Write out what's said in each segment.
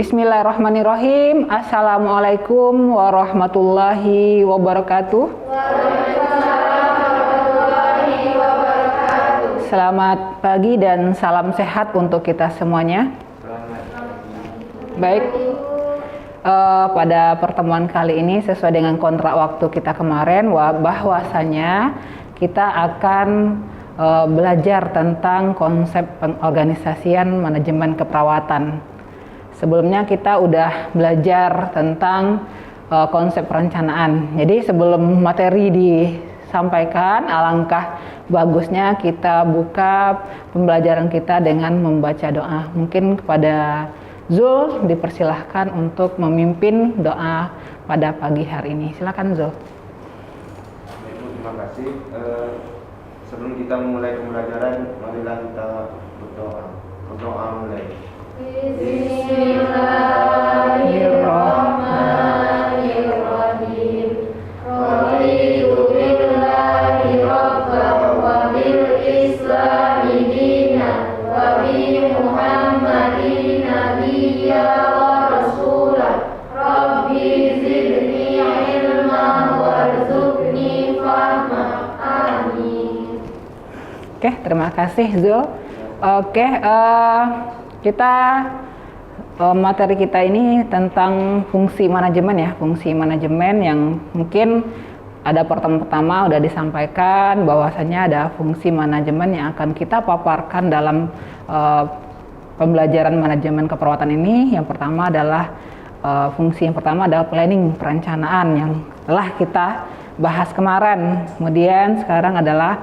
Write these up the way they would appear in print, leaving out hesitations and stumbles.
Bismillahirrahmanirrahim. Assalamualaikum warahmatullahi wabarakatuh. Selamat pagi dan salam sehat untuk kita semuanya. Baik, pada pertemuan kali ini sesuai dengan kontrak waktu kita kemarin bahwasanya kita akan belajar tentang konsep pengorganisasian manajemen keperawatan. Sebelumnya kita udah belajar tentang konsep perencanaan. Jadi sebelum materi disampaikan, alangkah bagusnya kita buka pembelajaran kita dengan membaca doa. Mungkin kepada Zul dipersilahkan untuk memimpin doa pada pagi hari ini. Silakan Zul. Terima kasih. Sebelum kita memulai pembelajaran, marilah kita berdoa. Berdoa mulai. Bismillahirrahmanirrahim. Raditu billahi rabban wa bil islami dinan wa bi Muhammadin nabiyya wa rasulan. Rabbi zidni ilman warzuqni fahma. Amin. Oke, terima kasih Zul. Oke, materi kita ini tentang fungsi manajemen ya, fungsi manajemen yang mungkin ada pertama udah disampaikan bahwasanya ada fungsi manajemen yang akan kita paparkan dalam pembelajaran manajemen keperawatan ini. Yang pertama adalah fungsi yang pertama adalah planning, perencanaan yang telah kita bahas kemarin. Kemudian sekarang adalah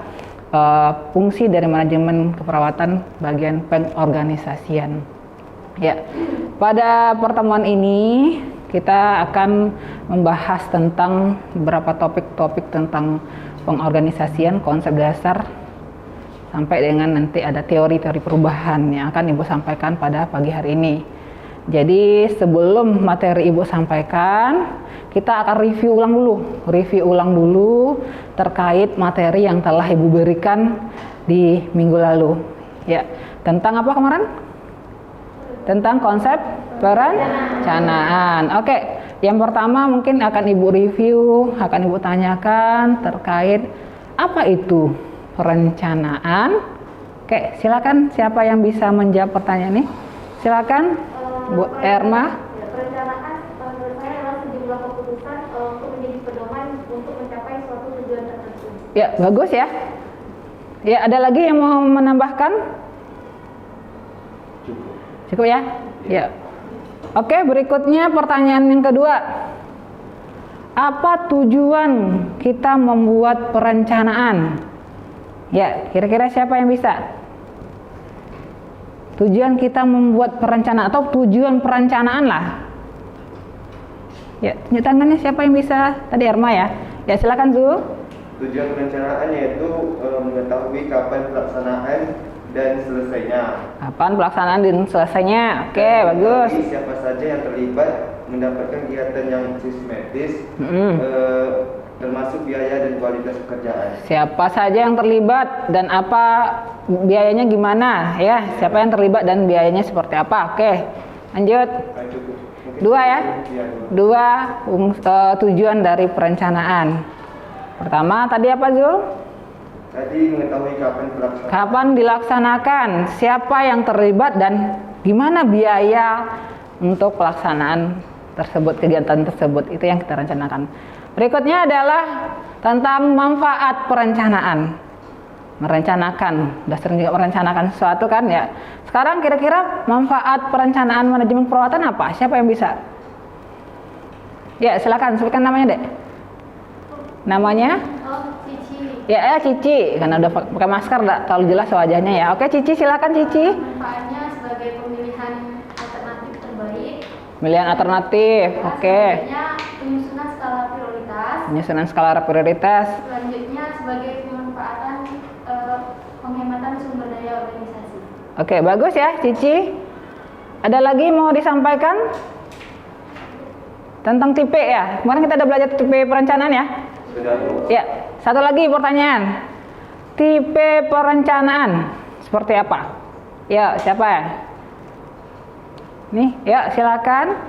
fungsi dari manajemen keperawatan bagian pengorganisasian. Ya, pada pertemuan ini kita akan membahas tentang beberapa topik-topik tentang pengorganisasian, konsep dasar, sampai dengan nanti ada teori-teori perubahan yang akan Ibu sampaikan pada pagi hari ini. Jadi sebelum materi Ibu sampaikan, kita akan review ulang dulu terkait materi yang telah Ibu berikan di minggu lalu. Ya, tentang apa kemarin? Tentang konsep perencanaan. Oke, yang pertama mungkin akan Ibu review, akan Ibu tanyakan terkait apa itu perencanaan. Oke, silakan siapa yang bisa menjawab pertanyaan ini? Silakan Bu Erma. Perencanaan menurut saya adalah sejumlah keputusan untuk menjadi pedoman untuk mencapai suatu tujuan tertentu. Ya, bagus ya. Ya, ada lagi yang mau menambahkan? Cukup ya? Ya. Oke, berikutnya pertanyaan yang kedua. Apa tujuan kita membuat perencanaan? Ya, kira-kira siapa yang bisa? Tujuan kita membuat perencanaan atau tujuan perencanaan lah. Ya, tunjuk tangannya siapa yang bisa? Tadi Erma ya. Ya, silakan Zul. Tujuan perencanaan yaitu mengetahui kapan pelaksanaan dan selesainya. Kapan pelaksanaan dan selesainya? Oke, bagus. Siapa saja yang terlibat mendapatkan kegiatan yang sistematis, termasuk biaya dan kualitas pekerjaan. Siapa saja yang terlibat dan apa biayanya gimana ya? Siapa yang terlibat dan biayanya seperti apa? Oke, lanjut. Dua ya? Dua tujuan dari perencanaan. Pertama tadi apa Zul? Tadi mengetahui kapan pelaksanaan. Kapan dilaksanakan? Siapa yang terlibat dan gimana biaya untuk pelaksanaan tersebut, kegiatan tersebut, itu yang kita rencanakan. Berikutnya adalah tentang manfaat perencanaan. Merencanakan, sudah sering juga merencanakan sesuatu kan ya. Sekarang kira-kira manfaat perencanaan manajemen perawatan apa? Siapa yang bisa? Ya, silakan sebutkan namanya, Dek. Namanya? Cici. Ya, Cici. Karena udah pakai masker, enggak terlalu jelas wajahnya ya. Oke, Cici, silakan Cici. Manfaatnya sebagai pemilihan alternatif terbaik. Pemilihan alternatif. Oke. Selanjutnya penyusunan skala prioritas. Penyusunan skala prioritas. Selanjutnya sebagai pemanfaatan penghematan sumber daya organisasi. Oke, bagus ya, Cici. Ada lagi mau disampaikan? Tentang tipe ya. Kemarin kita udah belajar tipe perencanaan ya. Sudah. Ya, satu lagi pertanyaan. Tipe perencanaan seperti apa? Ya, siapa ya? Nih, ya silakan.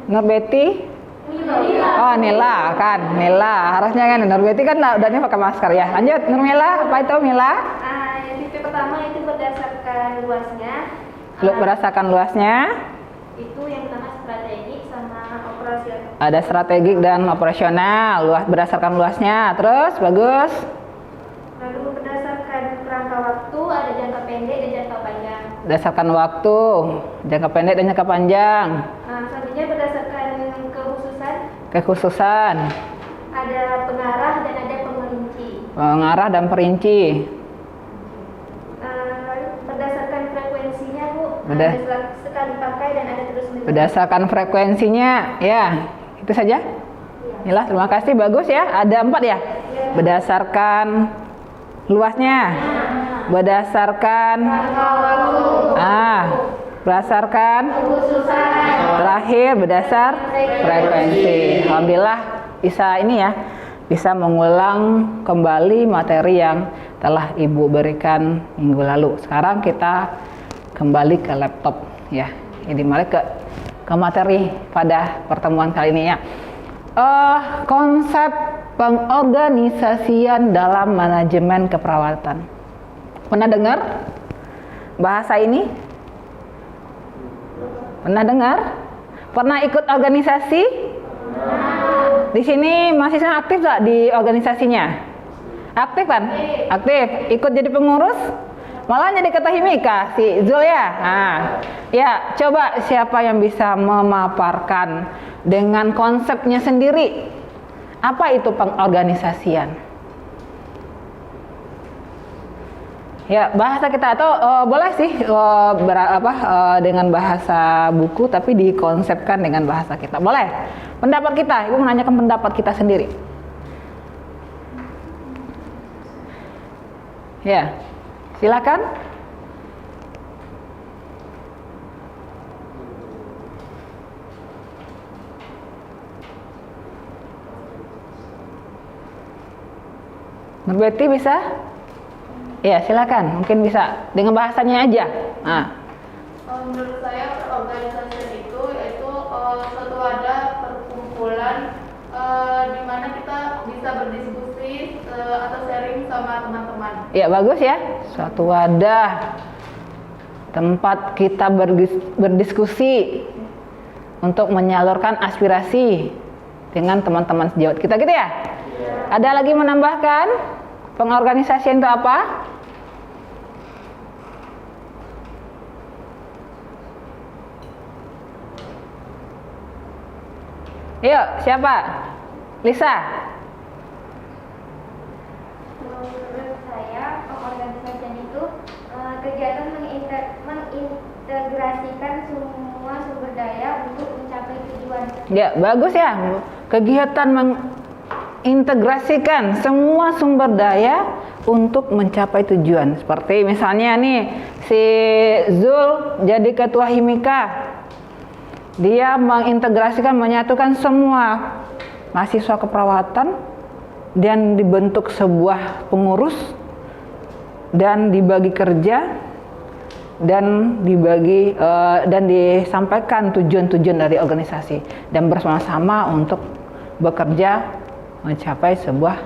Nur Betty. Oh, Nila kan, Nila. Harusnya kan Nur Betty kan udahnya pakai masker ya. Lanjut, Nur Mila, apa itu Mila? Yang tipe pertama itu berdasarkan luasnya. Berdasarkan luasnya. Itu yang pertama strategik sama operasional. Ada strategik dan operasional. Berdasarkan luasnya. Terus, bagus. Lalu berdasarkan kerangka waktu ada jangka pendek dan jangka panjang. Berdasarkan waktu, jangka pendek dan jangka panjang. Selanjutnya berdasarkan Kekhususan. Ada pengarah dan ada pemerinci. Pengarah dan perinci. Berdasarkan frekuensinya Bu, Udah. ada sekali pakai dan ada terus menerus. Berdasarkan frekuensinya, ya itu saja. Inilah, terima kasih, bagus ya. Ada 4 ya. Berdasarkan luasnya, berdasarkan berdasarkan terakhir berdasar frekuensi. Alhamdulillah bisa ini ya, bisa mengulang kembali materi yang telah Ibu berikan minggu lalu. Sekarang kita kembali ke laptop ya. Ini mari ke materi pada pertemuan kali ini ya. Konsep pengorganisasian dalam manajemen keperawatan. Pernah dengar bahasa ini? Pernah dengar? Pernah ikut organisasi? Di sini mahasiswa aktif nggak di organisasinya? Aktif kan? Aktif. Ikut jadi pengurus? Malah jadi ketua himika si Zul ya. Ya, coba siapa yang bisa memaparkan dengan konsepnya sendiri? Apa itu pengorganisasian? Ya, bahasa kita atau boleh sih dengan bahasa buku tapi dikonsepkan dengan bahasa kita. Boleh. Pendapat kita, Ibu menanyakan pendapat kita sendiri. Ya. Silakan. Nur Betty bisa? Ya, silakan. Mungkin bisa dengan bahasanya aja. Menurut saya organisasi itu yaitu suatu wadah perkumpulan di mana kita bisa berdiskusi atau sharing sama teman-teman. Ya, bagus ya. Suatu wadah tempat kita berdiskusi untuk menyalurkan aspirasi dengan teman-teman sejawat kita gitu ya. Ada lagi menambahkan? Pengorganisasian itu apa? Yuk, siapa? Lisa. Menurut saya, pengorganisasian itu kegiatan mengintegrasikan semua sumber daya untuk mencapai tujuan. Ya, bagus ya. Kegiatan mengintegrasikan semua sumber daya untuk mencapai tujuan. Seperti misalnya nih, si Zul jadi ketua himika. Dia mengintegrasikan, menyatukan semua mahasiswa keperawatan dan dibentuk sebuah pengurus dan dibagi kerja dan disampaikan tujuan-tujuan dari organisasi dan bersama-sama untuk bekerja mencapai sebuah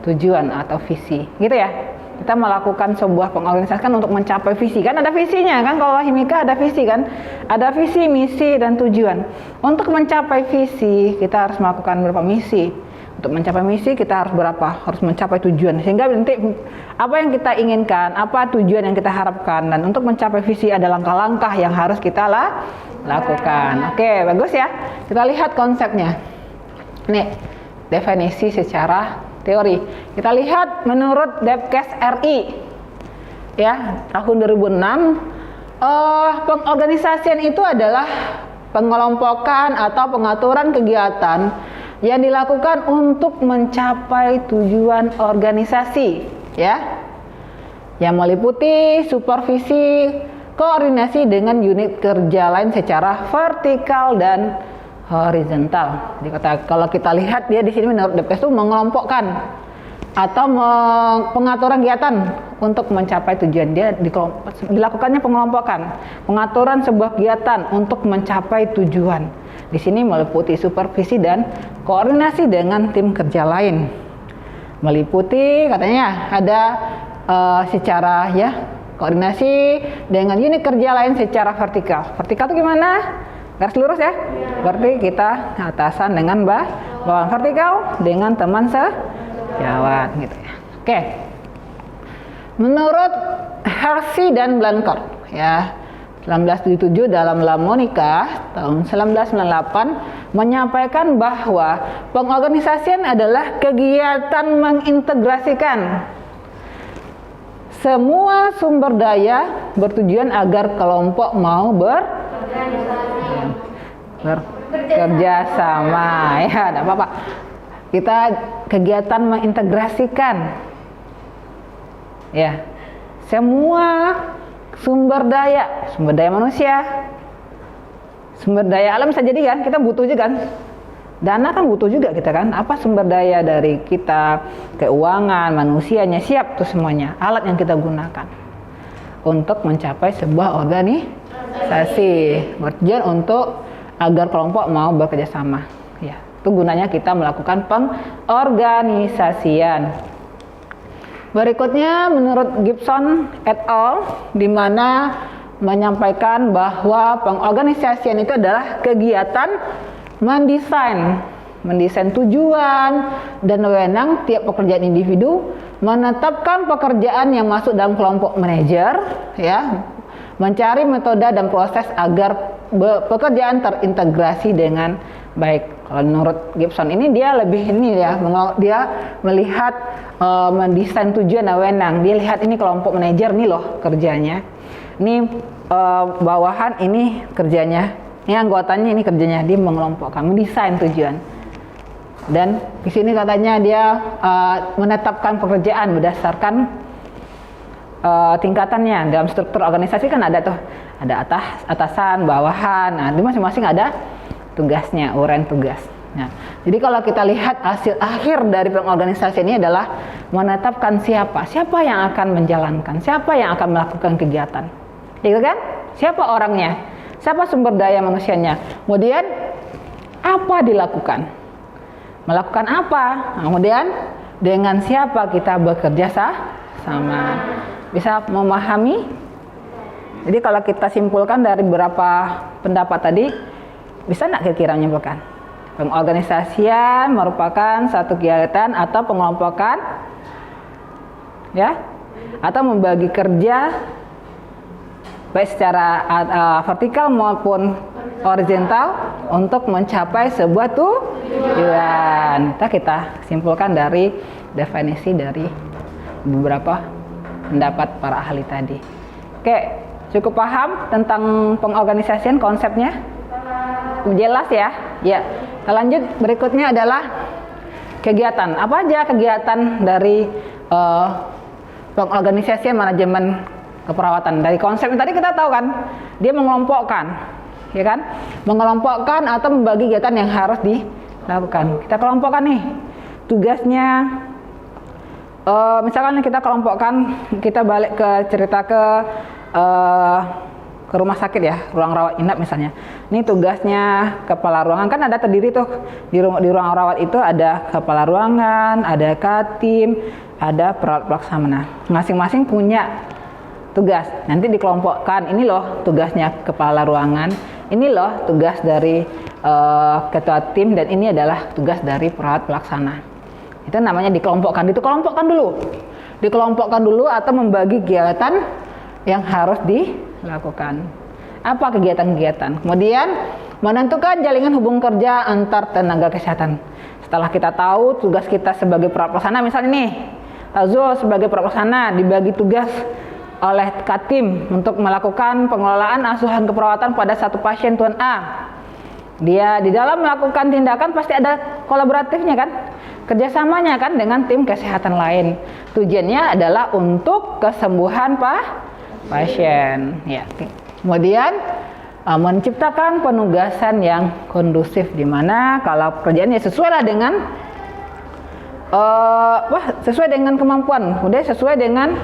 tujuan atau visi, gitu ya. Kita melakukan sebuah pengorganisasian untuk mencapai visi, kan ada visinya kan, kalau himika ada visi kan, ada visi, misi, dan tujuan. Untuk mencapai visi kita harus melakukan beberapa misi, untuk mencapai misi kita harus harus mencapai tujuan, sehingga nanti apa yang kita inginkan, apa tujuan yang kita harapkan, dan untuk mencapai visi ada langkah-langkah yang harus kita lakukan. Oke, bagus ya. Kita lihat konsepnya. Nih, definisi secara teori. Kita lihat menurut Depkes RI ya, tahun 2006, pengorganisasian itu adalah pengelompokan atau pengaturan kegiatan yang dilakukan untuk mencapai tujuan organisasi ya, yang meliputi supervisi, koordinasi dengan unit kerja lain secara vertikal dan horizontal. Kalau kita lihat dia di sini menurut Depkes itu mengelompokkan atau pengaturan kegiatan untuk mencapai tujuan. Dia dilakukannya pengelompokan, pengaturan sebuah kegiatan untuk mencapai tujuan. Di sini meliputi supervisi dan koordinasi dengan tim kerja lain. Meliputi katanya ada secara ya koordinasi dengan unit kerja lain secara vertikal. Vertikal itu gimana? Garis lurus ya? Berarti kita atasan dengan bawahan, vertikal dengan teman sejawat gitu ya. Oke. Menurut Hersey dan Blanchard ya 1977 dalam La Monica tahun 1998 menyampaikan bahwa pengorganisasian adalah kegiatan mengintegrasikan semua sumber daya bertujuan agar kelompok mau bekerja sama ya, tidak apa-apa. Kita kegiatan mengintegrasikan ya semua sumber daya manusia, sumber daya alam bisa jadi kan, kita butuh juga kan, dana kan butuh juga kita kan, apa sumber daya dari kita, keuangan, manusianya, siap tuh semuanya, alat yang kita gunakan untuk mencapai sebuah organisasi bertujuan untuk agar kelompok mau bekerja sama ya, itu gunanya kita melakukan pengorganisasian. Berikutnya menurut Gibson et al. Di mana menyampaikan bahwa pengorganisasian itu adalah kegiatan mendesain tujuan dan wewenang tiap pekerjaan individu, menetapkan pekerjaan yang masuk dalam kelompok manajer, ya, mencari metode dan proses agar pekerjaan terintegrasi dengan baik. Kalau menurut Gibson ini dia lebih dia melihat mendesain tujuan dan wewenang. Dia lihat ini kelompok manajer nih loh kerjanya, ini bawahan ini kerjanya, ini anggotanya ini kerjanya, dia mengelompokkan, mendesain tujuan. Dan di sini katanya dia menetapkan pekerjaan berdasarkan tingkatannya. Dalam struktur organisasi kan ada tuh, ada atasan, bawahan. Nah, di masing-masing ada tugasnya, uraian tugas. Nah, jadi kalau kita lihat hasil akhir dari pengorganisasian ini adalah menetapkan siapa yang akan menjalankan, siapa yang akan melakukan kegiatan, gitu kan? Siapa orangnya, siapa sumber daya manusianya, kemudian apa dilakukan, melakukan apa, nah, kemudian dengan siapa kita bekerja sama, bisa memahami. Jadi kalau kita simpulkan dari beberapa pendapat tadi, bisa nggak kira-kira menyimpulkan? Pengorganisasian merupakan satu kegiatan atau pengelompokan, ya, atau membagi kerja baik secara vertikal maupun horizontal untuk mencapai sebuah tujuan. Kita simpulkan dari definisi dari beberapa pendapat para ahli tadi. Oke, cukup paham tentang pengorganisasian konsepnya? Jelas ya? Ya. Kita lanjut, berikutnya adalah kegiatan. Apa aja kegiatan dari pengorganisasian manajemen keperawatan? Dari konsep tadi kita tahu kan, dia mengelompokkan, ya kan? Mengelompokkan atau membagi kegiatan yang harus dilakukan. Kita kelompokkan nih tugasnya. Misalkan kita kelompokkan, kita balik ke cerita ke rumah sakit ya, ruang rawat inap misalnya. Ini tugasnya kepala ruangan, kan ada terdiri tuh di ruang rawat itu ada kepala ruangan, ada katim, ada perawat pelaksana. Masing-masing punya tugas. Nanti dikelompokkan, ini loh tugasnya kepala ruangan, ini loh tugas dari ketua tim, dan ini adalah tugas dari perawat pelaksana. Itu namanya dikelompokkan. Dikelompokkan dulu atau membagi kegiatan yang harus dilakukan. Apa kegiatan-kegiatan? Kemudian menentukan jaringan hubungan kerja antar tenaga kesehatan. Setelah kita tahu tugas kita sebagai perawat pelaksana, misalnya nih, Azul sebagai perawat pelaksana dibagi tugas oleh Katim untuk melakukan pengelolaan asuhan keperawatan pada satu pasien Tuan A. Dia di dalam melakukan tindakan pasti ada kolaboratifnya kan? Kerjasamanya kan dengan tim kesehatan lain. Tujuannya adalah untuk kesembuhan pasien. Ya. Kemudian menciptakan penugasan yang kondusif, di mana kalau pekerjaannya sesuai lah dengan sesuai dengan kemampuan, kemudian sesuai dengan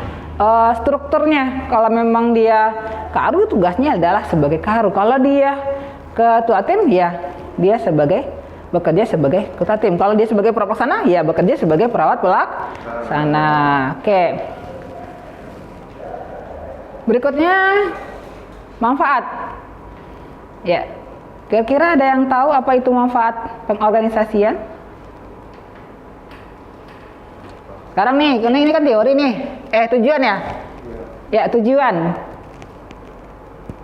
strukturnya. Kalau memang dia karu, tugasnya adalah sebagai karu. Kalau dia ketua tim, ya dia bekerja sebagai ketua tim. Kalau dia sebagai perawat pelaksana, ya bekerja sebagai perawat pelaksana. Oke. Berikutnya manfaat. Ya, kira-kira ada yang tahu apa itu manfaat pengorganisasian? Sekarang nih, ini kan teori nih. Tujuan ya? Ya, tujuan.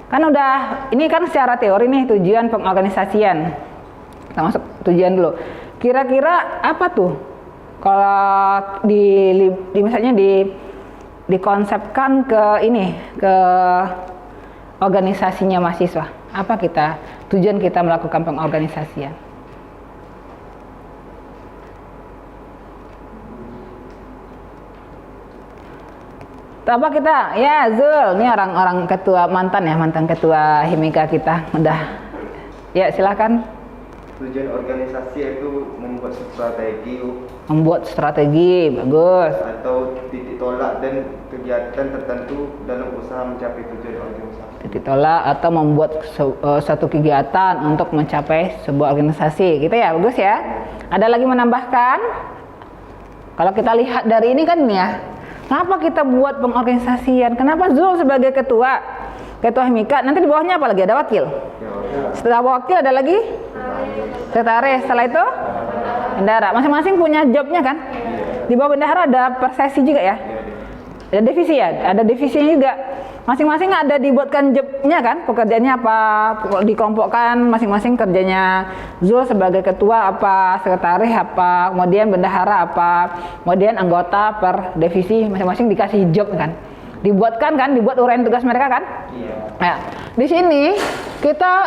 Kan udah, ini kan secara teori nih tujuan pengorganisasian. Kita masuk tujuan dulu. Kira-kira apa tuh? Kalau misalnya dikonsepkan ke organisasinya mahasiswa. Apa tujuan kita melakukan pengorganisasian? Apa kita? Ya, Zul, ini orang ketua mantan ketua Himika kita. Udah. Ya, silakan. Tujuan organisasi itu Membuat strategi, bagus. atau titik tolak dan kegiatan tertentu dalam usaha mencapai tujuan organisasi. Titik tolak atau membuat satu kegiatan untuk mencapai sebuah organisasi, gitu ya, bagus ya. Ada lagi menambahkan? Kalau kita lihat dari ini kan ya, kenapa kita buat pengorganisasian? Kenapa Zul sebagai ketua Himika? Nanti di bawahnya apa lagi? Ada wakil. Setelah wakil ada lagi sekretaris. Setelah itu bendahara. Masing-masing punya jobnya kan? Di bawah bendahara ada persesi juga ya? Ada divisi ya? Ada divisinya juga. Masing-masing ada dibuatkan jobnya kan? Pekerjaannya apa? Dikelompokkan masing-masing kerjanya. Zul sebagai ketua apa? Sekretaris apa? Kemudian bendahara apa? Kemudian anggota per divisi masing-masing dikasih job kan? Dibuat uraian tugas mereka kan? Iya. Nah, di sini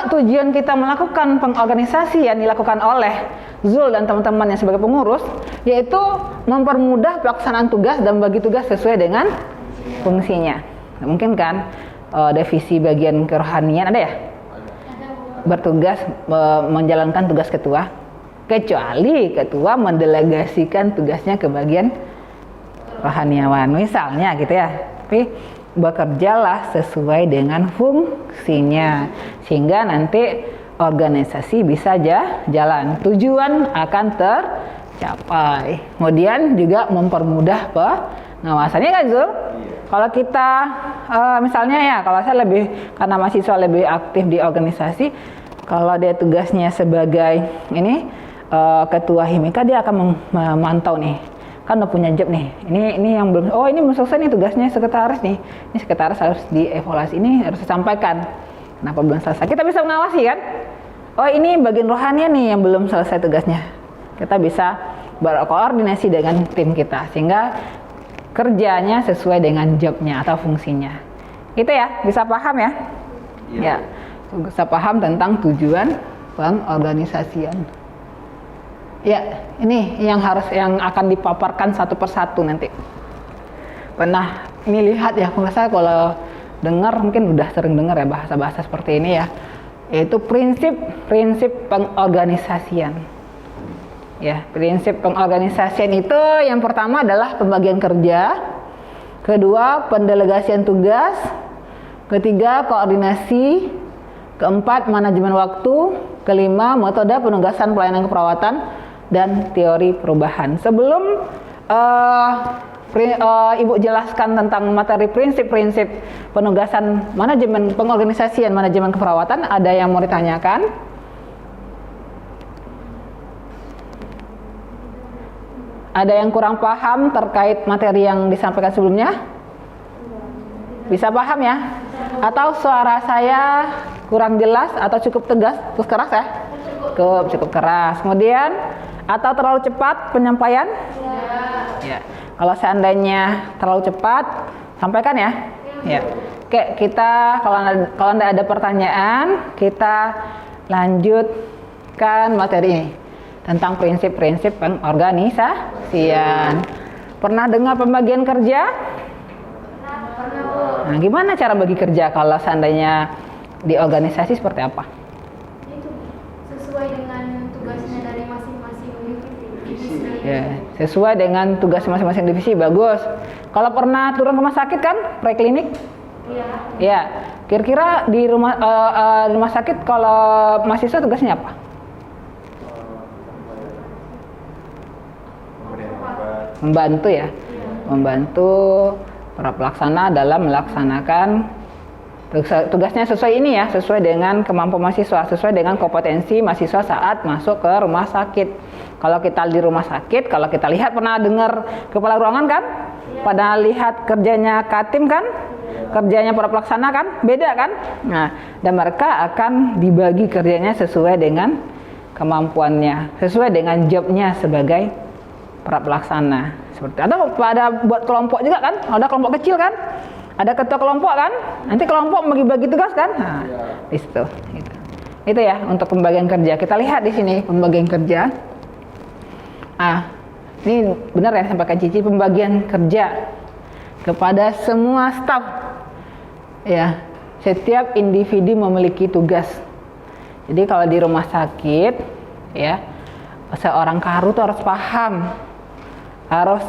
tujuan kita melakukan pengorganisasi yang dilakukan oleh Zul dan teman-temannya sebagai pengurus, yaitu mempermudah pelaksanaan tugas dan bagi tugas sesuai dengan fungsinya. Nah, mungkin kan divisi bagian kerohanian ada ya? Bertugas menjalankan tugas ketua, kecuali ketua mendelegasikan tugasnya ke bagian rohaniawan, misalnya gitu ya. Tapi bekerjalah sesuai dengan fungsinya sehingga nanti organisasi bisa jalan, tujuan akan tercapai. Kemudian juga mempermudah pengawasannya kan Zul? Kalau kita misalnya ya, kalau saya karena mahasiswa lebih aktif di organisasi, kalau dia tugasnya sebagai ketua Himika, dia akan memantau nih. Kan udah punya job nih, ini yang belum, ini belum selesai nih tugasnya sekretaris nih, ini sekretaris harus dievaluasi, ini harus disampaikan kenapa belum selesai. Kita bisa mengawasi kan, ini bagian rohanian nih yang belum selesai tugasnya. Kita bisa berkoordinasi dengan tim kita sehingga kerjanya sesuai dengan jobnya atau fungsinya. Itu ya, bisa paham ya? Iya. Ya, bisa paham tentang tujuan pengorganisasian. Ya, ini yang akan dipaparkan satu persatu nanti. Pernah ini lihat ya, saya kalau dengar mungkin udah sering dengar ya bahasa-bahasa seperti ini ya, yaitu prinsip pengorganisasian. Ya, prinsip pengorganisasian itu yang pertama adalah pembagian kerja, kedua pendelegasian tugas, ketiga koordinasi, keempat manajemen waktu, kelima metode penugasan pelayanan keperawatan, dan teori perubahan. Sebelum Ibu jelaskan tentang materi prinsip-prinsip penugasan manajemen pengorganisasian manajemen keperawatan, ada yang mau ditanyakan? Ada yang kurang paham terkait materi yang disampaikan sebelumnya? Bisa paham ya? Atau suara saya kurang jelas atau cukup tegas, terus keras ya? Cukup keras. Kemudian atau terlalu cepat penyampaian? Ya. Kalau seandainya terlalu cepat, sampaikan ya. Ya. Oke, kita kalau Anda ada pertanyaan, kita lanjutkan materi ini tentang prinsip-prinsip pengorganisasian. Pernah dengar pembagian kerja? Nah, gimana cara bagi kerja kalau seandainya di organisasi seperti apa? Itu sesuai dengan tugasnya dari masing-masing divisi. Ya, sesuai dengan tugas masing-masing divisi, bagus. Kalau pernah turun rumah sakit kan, preklinik? Iya. Ya, kira-kira di rumah sakit kalau mahasiswa tugasnya apa? Membantu ya, membantu para pelaksana dalam melaksanakan tugasnya sesuai ini ya, sesuai dengan kemampuan mahasiswa, sesuai dengan kompetensi mahasiswa saat masuk ke rumah sakit. Kalau kita di rumah sakit, kalau kita lihat, pernah dengar kepala ruangan kan? Pada lihat kerjanya Katim kan? Kerjanya para pelaksana kan? Beda kan? Nah, dan mereka akan dibagi kerjanya sesuai dengan kemampuannya, sesuai dengan jobnya sebagai para pelaksana. Seperti ada buat kelompok juga kan? Ada kelompok kecil kan? Ada ketua kelompok kan? Nanti kelompok bagi-bagi tugas kan? Nah, di situ. Itu ya untuk pembagian kerja. Kita lihat di sini pembagian kerja. Ini benar ya sampaikan Cici, pembagian kerja kepada semua staf. Ya, setiap individu memiliki tugas. Jadi kalau di rumah sakit, ya, seorang karu tuh harus paham, harus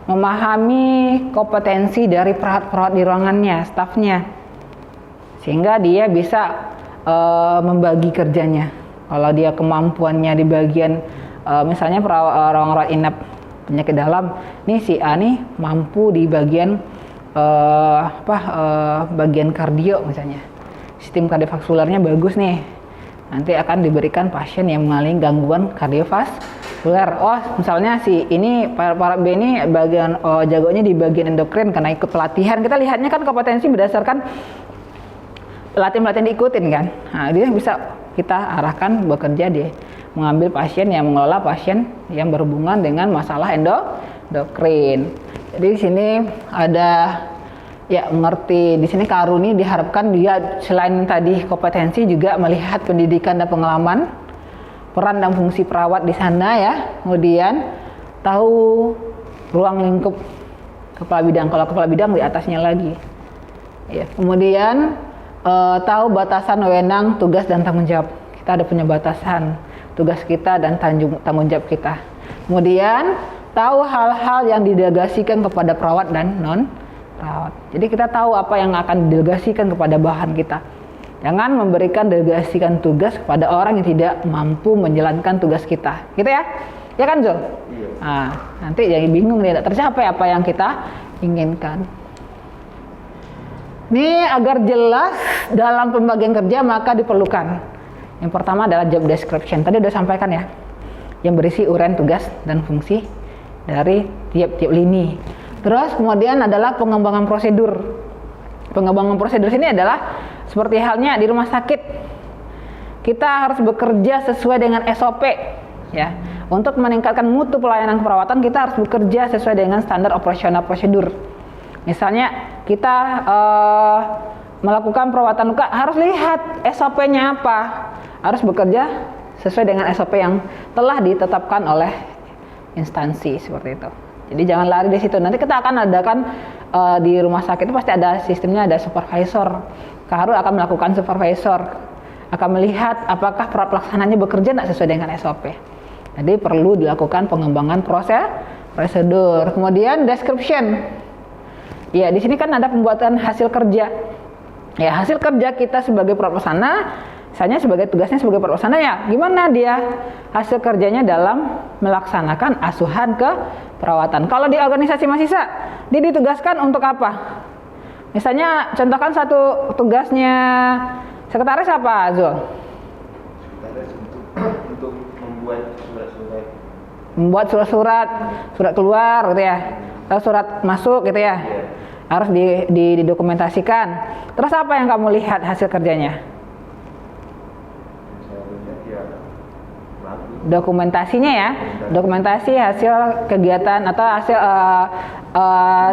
memahami kompetensi dari perawat-perawat di ruangannya, stafnya, sehingga dia bisa membagi kerjanya. Kalau dia kemampuannya di bagian misalnya perawat inap penyakit dalam, nih si A nih mampu di bagian bagian kardio misalnya, sistem kardiovaskularnya bagus nih, nanti akan diberikan pasien yang mengalami gangguan kardiovaskular. Oh, misalnya si ini para B ini bagian jagonya di bagian endokrin karena ikut pelatihan. Kita lihatnya kan kompetensi berdasarkan pelatihan diikutin kan. Nah, dia bisa kita arahkan bekerja di mengambil pasien yang mengelola pasien yang berhubungan dengan masalah endokrin. Jadi di sini ada ya mengerti, di sini Karu ini diharapkan dia selain tadi kompetensi juga melihat pendidikan dan pengalaman, peran dan fungsi perawat di sana ya. Kemudian tahu ruang lingkup kepala bidang, kalau kepala bidang di atasnya lagi. Ya, kemudian tahu batasan wewenang, tugas dan tanggung jawab. Kita ada punya batasan tugas kita dan tanggung jawab kita. Kemudian tahu hal-hal yang didelegasikan kepada perawat dan non perawat. Jadi kita tahu apa yang akan didelegasikan kepada bahan kita. Jangan memberikan delegasikan tugas kepada orang yang tidak mampu menjalankan tugas kita. Gitu ya? Ya kan Zul? Iya. Nah, nanti jadi bingung tidak tercapai apa yang kita inginkan. Ini agar jelas dalam pembagian kerja maka diperlukan. Yang pertama adalah job description. Tadi udah sampaikan ya. Yang berisi uraian tugas dan fungsi dari tiap-tiap lini. Terus kemudian adalah pengembangan prosedur. Pengembangan prosedur sini adalah seperti halnya di rumah sakit. Kita harus bekerja sesuai dengan SOP ya. Untuk meningkatkan mutu pelayanan keperawatan kita harus bekerja sesuai dengan standar operasional prosedur. Misalnya kita melakukan perawatan luka harus lihat SOP-nya apa. Harus bekerja sesuai dengan SOP yang telah ditetapkan oleh instansi seperti itu. Jadi jangan lari di situ. Nanti kita akan adakan di rumah sakit itu pasti ada sistemnya, ada supervisor. Karu akan melakukan supervisor, akan melihat apakah pelaksananya bekerja tidak sesuai dengan SOP. Jadi perlu dilakukan pengembangan prosedur. Kemudian description. Ya, di sini kan ada pembuatan hasil kerja. Ya, hasil kerja kita sebagai pelaksana, misalnya tugasnya sebagai pelaksana ya, gimana dia hasil kerjanya dalam melaksanakan asuhan ke perawatan. Kalau di organisasi mahasiswa, dia ditugaskan untuk apa? Misalnya contohkan satu tugasnya sekretaris apa, Zul? Sekretaris untuk membuat surat-surat. Membuat surat keluar gitu ya. Atau surat masuk gitu ya. Harus didokumentasikan. Terus apa yang kamu lihat hasil kerjanya? Dokumentasinya ya, dokumentasi hasil kegiatan atau hasil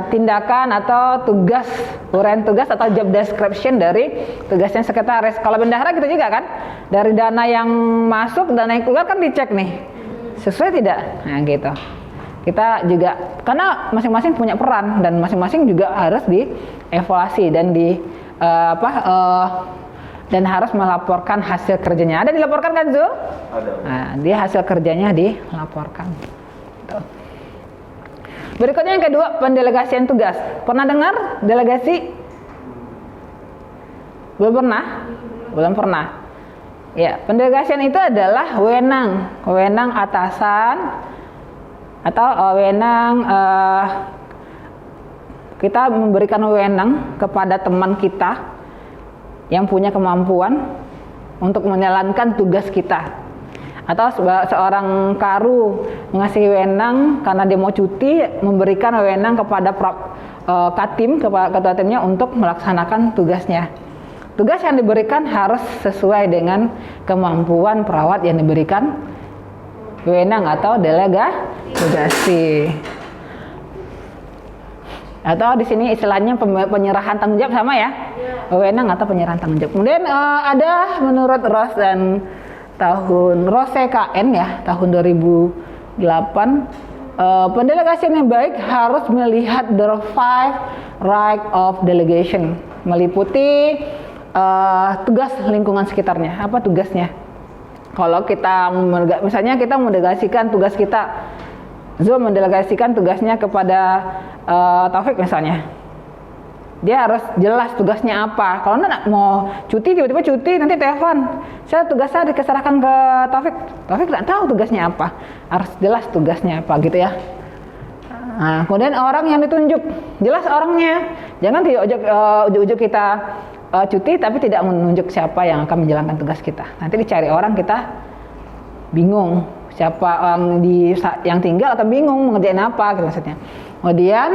tindakan atau tugas, uraian tugas atau job description dari tugasnya sekretaris. Kalau bendahara gitu juga kan, dari dana yang masuk, dana yang keluar kan dicek nih, sesuai tidak? Nah gitu. Kita juga, karena masing-masing punya peran dan masing-masing juga harus dievaluasi dan dan harus melaporkan hasil kerjanya. Ada dilaporkan kan Zul? Ada. Nah, dia hasil kerjanya dilaporkan. Tuh. Berikutnya yang kedua, pendelegasian tugas. Pernah dengar delegasi? Belum pernah? Belum pernah. Ya, pendelegasian itu adalah wewenang atasan atau wewenang kita memberikan wewenang kepada teman kita yang punya kemampuan untuk menjalankan tugas kita. Atau seorang karu mengasih wewenang karena dia mau cuti, memberikan wewenang kepada katim, ketua timnya untuk melaksanakan tugasnya. Tugas yang diberikan harus sesuai dengan kemampuan perawat yang diberikan wewenang atau delegasi. Atau di sini istilahnya penyerahan tanggung jawab sama ya, wewenang atau penyerahan tanggung jawab. Kemudian ada menurut Ross dan CKN ya, tahun 2008, pendelegasian yang baik harus melihat the 5 right of delegation, meliputi tugas lingkungan sekitarnya. Apa tugasnya? Kalau kita misalnya kita mendelegasikan tugas kita, Zul mendelegasikan tugasnya kepada Taufik misalnya, dia harus jelas tugasnya apa. Kalau enggak mau cuti, tiba-tiba cuti, nanti telepon, saya tugasnya diserahkan ke Taufik nggak tahu tugasnya apa, harus jelas tugasnya apa gitu ya. Nah, kemudian orang yang ditunjuk, jelas orangnya, jangan ujuk-ujuk kita cuti tapi tidak menunjuk siapa yang akan menjalankan tugas kita. Nanti dicari orang, kita bingung siapa orang yang tinggal atau bingung mengerjain apa gitu maksudnya. Kemudian